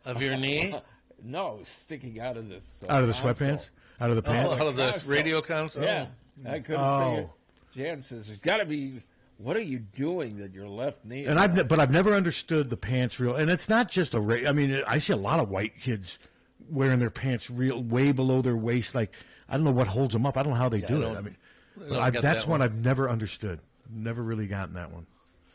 Speaker 2: Of your knee?
Speaker 1: No, sticking out of this.
Speaker 3: Out of the
Speaker 1: console.
Speaker 3: sweatpants? Out of the pants?
Speaker 2: Out of the
Speaker 1: console.
Speaker 2: radio console?
Speaker 1: Yeah, I couldn't
Speaker 3: Oh.
Speaker 1: figure. Jan says, "There's got to be. What are you doing that your left knee?"
Speaker 3: And I've never understood the pants real. And it's not just I mean, I see a lot of white kids wearing their pants real way below their waist. Like, I don't know what holds them up. I don't know how they do it. I mean,
Speaker 2: don't get
Speaker 3: that's
Speaker 2: that
Speaker 3: one
Speaker 2: one.
Speaker 3: I've never understood. Never really gotten that one.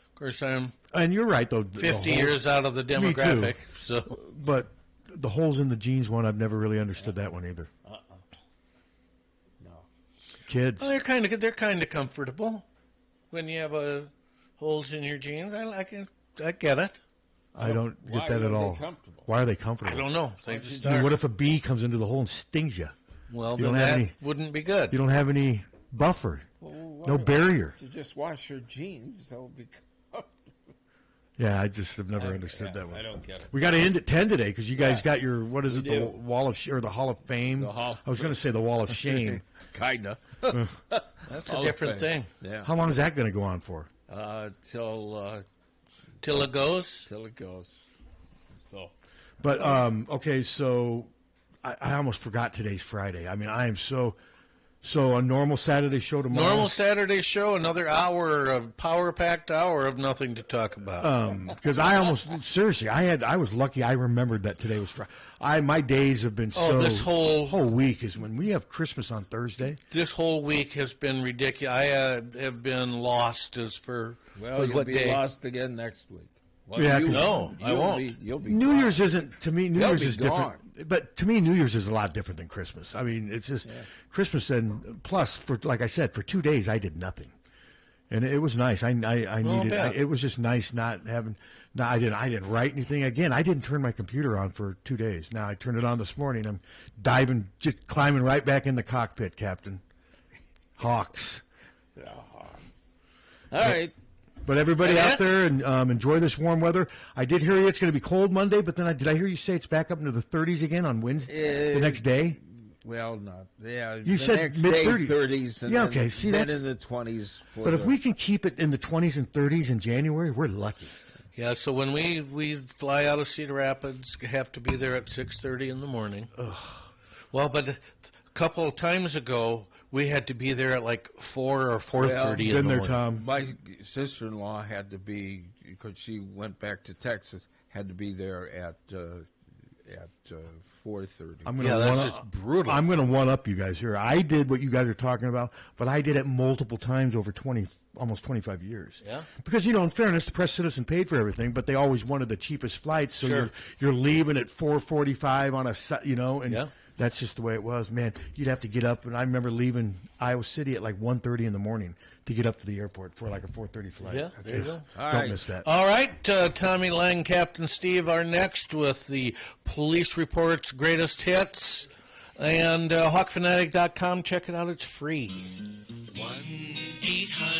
Speaker 2: Of course, I'm
Speaker 3: And you're right, though.
Speaker 2: 50
Speaker 3: holes-
Speaker 2: years out of the
Speaker 3: too.
Speaker 2: demographic, so
Speaker 3: But the holes in the jeans one, I've never really understood that one either.
Speaker 1: No.
Speaker 3: Kids.
Speaker 2: well, they're kind of comfortable when you have holes in your jeans. I get it.
Speaker 3: I don't
Speaker 1: Why
Speaker 3: get that
Speaker 1: are
Speaker 3: at
Speaker 1: they
Speaker 3: all.
Speaker 1: comfortable?
Speaker 3: Why are they
Speaker 2: I
Speaker 3: comfortable?
Speaker 2: don't know. They just
Speaker 3: I mean,
Speaker 2: are.
Speaker 3: what if a bee comes into the hole and stings you?
Speaker 2: Well,
Speaker 3: you
Speaker 2: then
Speaker 3: don't have
Speaker 2: that
Speaker 3: any-
Speaker 2: wouldn't be good.
Speaker 3: You don't have any buffer,
Speaker 1: Well,
Speaker 3: no
Speaker 1: why-
Speaker 3: barrier.
Speaker 1: You just wash your jeans. They'll be.
Speaker 3: Yeah, I just have never understood
Speaker 1: Yeah,
Speaker 3: that one.
Speaker 1: I don't get it.
Speaker 3: We got to end at 10 today because you guys got your, what is it, the
Speaker 1: do.
Speaker 3: Wall of or the Hall of Fame?
Speaker 1: The Hall-
Speaker 3: I was going to say the Wall of Shame.
Speaker 1: Kinda.
Speaker 2: That's a different thing.
Speaker 1: Yeah.
Speaker 3: How long is that going to go on for?
Speaker 2: Till it goes.
Speaker 1: Till it goes. So.
Speaker 3: But, okay, so I almost forgot today's Friday. I mean, I am so a normal Saturday show tomorrow.
Speaker 2: Normal Saturday show, another hour of power-packed hour of nothing to talk about.
Speaker 3: Because I almost, seriously, I was lucky I remembered that today was Friday. My days have been
Speaker 2: this whole
Speaker 3: week is when we have Christmas on Thursday.
Speaker 2: This whole week has been ridiculous. I have been lost as for
Speaker 1: Well, you'll
Speaker 2: what
Speaker 1: be
Speaker 2: day.
Speaker 1: lost again next week. Well,
Speaker 3: Yeah,
Speaker 1: you-
Speaker 3: 'cause-
Speaker 2: No, I
Speaker 1: you'll
Speaker 2: won't.
Speaker 1: You'll be
Speaker 3: New
Speaker 1: gone.
Speaker 3: Year's isn't, to me, New
Speaker 1: They'll
Speaker 3: Year's
Speaker 1: be
Speaker 3: is different.
Speaker 1: gone.
Speaker 3: But to me, New Year's is a lot different than Christmas. I mean, it's just Christmas, and plus, like I said, for 2 days I did nothing, and it was nice. I needed.
Speaker 2: bet.
Speaker 3: It was just nice not having. No, I didn't write anything. Again, I didn't turn my computer on for 2 days. Now I turned it on this morning. I'm just climbing right back in the cockpit, Captain. Hawks.
Speaker 1: All right.
Speaker 3: But everybody
Speaker 2: And
Speaker 3: out there, and enjoy this warm weather. I did hear it's going to be cold Monday, but then did I hear you say it's back up into the 30s again on Wednesday, the next day?
Speaker 1: Well, not. Yeah.
Speaker 3: You
Speaker 1: the
Speaker 3: said
Speaker 1: next
Speaker 3: mid-30s.
Speaker 1: day 30s. And
Speaker 3: Yeah,
Speaker 1: then,
Speaker 3: okay, see,
Speaker 1: then
Speaker 3: that's-
Speaker 1: in the 20s.
Speaker 3: But if we can keep it in the 20s and 30s in January, we're lucky.
Speaker 2: Yeah, so when we fly out of Cedar Rapids, have to be there at 6:30 in the morning. Well, but a couple of times ago, we had to be there at like 4 or 4:30 in the
Speaker 3: Been there,
Speaker 2: morning.
Speaker 3: Tom.
Speaker 1: My sister-in-law had to be, because she went back to Texas, had to be there at 4:30.
Speaker 3: I'm
Speaker 2: Yeah,
Speaker 3: gonna
Speaker 2: that's
Speaker 3: one
Speaker 2: just brutal.
Speaker 3: I'm going to one up you guys here. I did what you guys are talking about, but I did it multiple times over almost 25 years.
Speaker 2: Yeah.
Speaker 3: Because in fairness, the press citizen paid for everything, but they always wanted the cheapest flights. So
Speaker 2: Sure.
Speaker 3: you're leaving at 4:45 on and
Speaker 2: Yeah.
Speaker 3: that's just the way it was. Man, you'd have to get up, and I remember leaving Iowa City at like 1:30 in the morning to get up to the airport for like a 4:30 flight.
Speaker 2: Yeah, there you go.
Speaker 1: All
Speaker 3: Don't
Speaker 1: right.
Speaker 3: miss that.
Speaker 2: All right, Tommy Lang, Captain Steve are next with the Police Report's greatest hits. And HawkFanatic.com, check it out, it's free.
Speaker 6: 1-800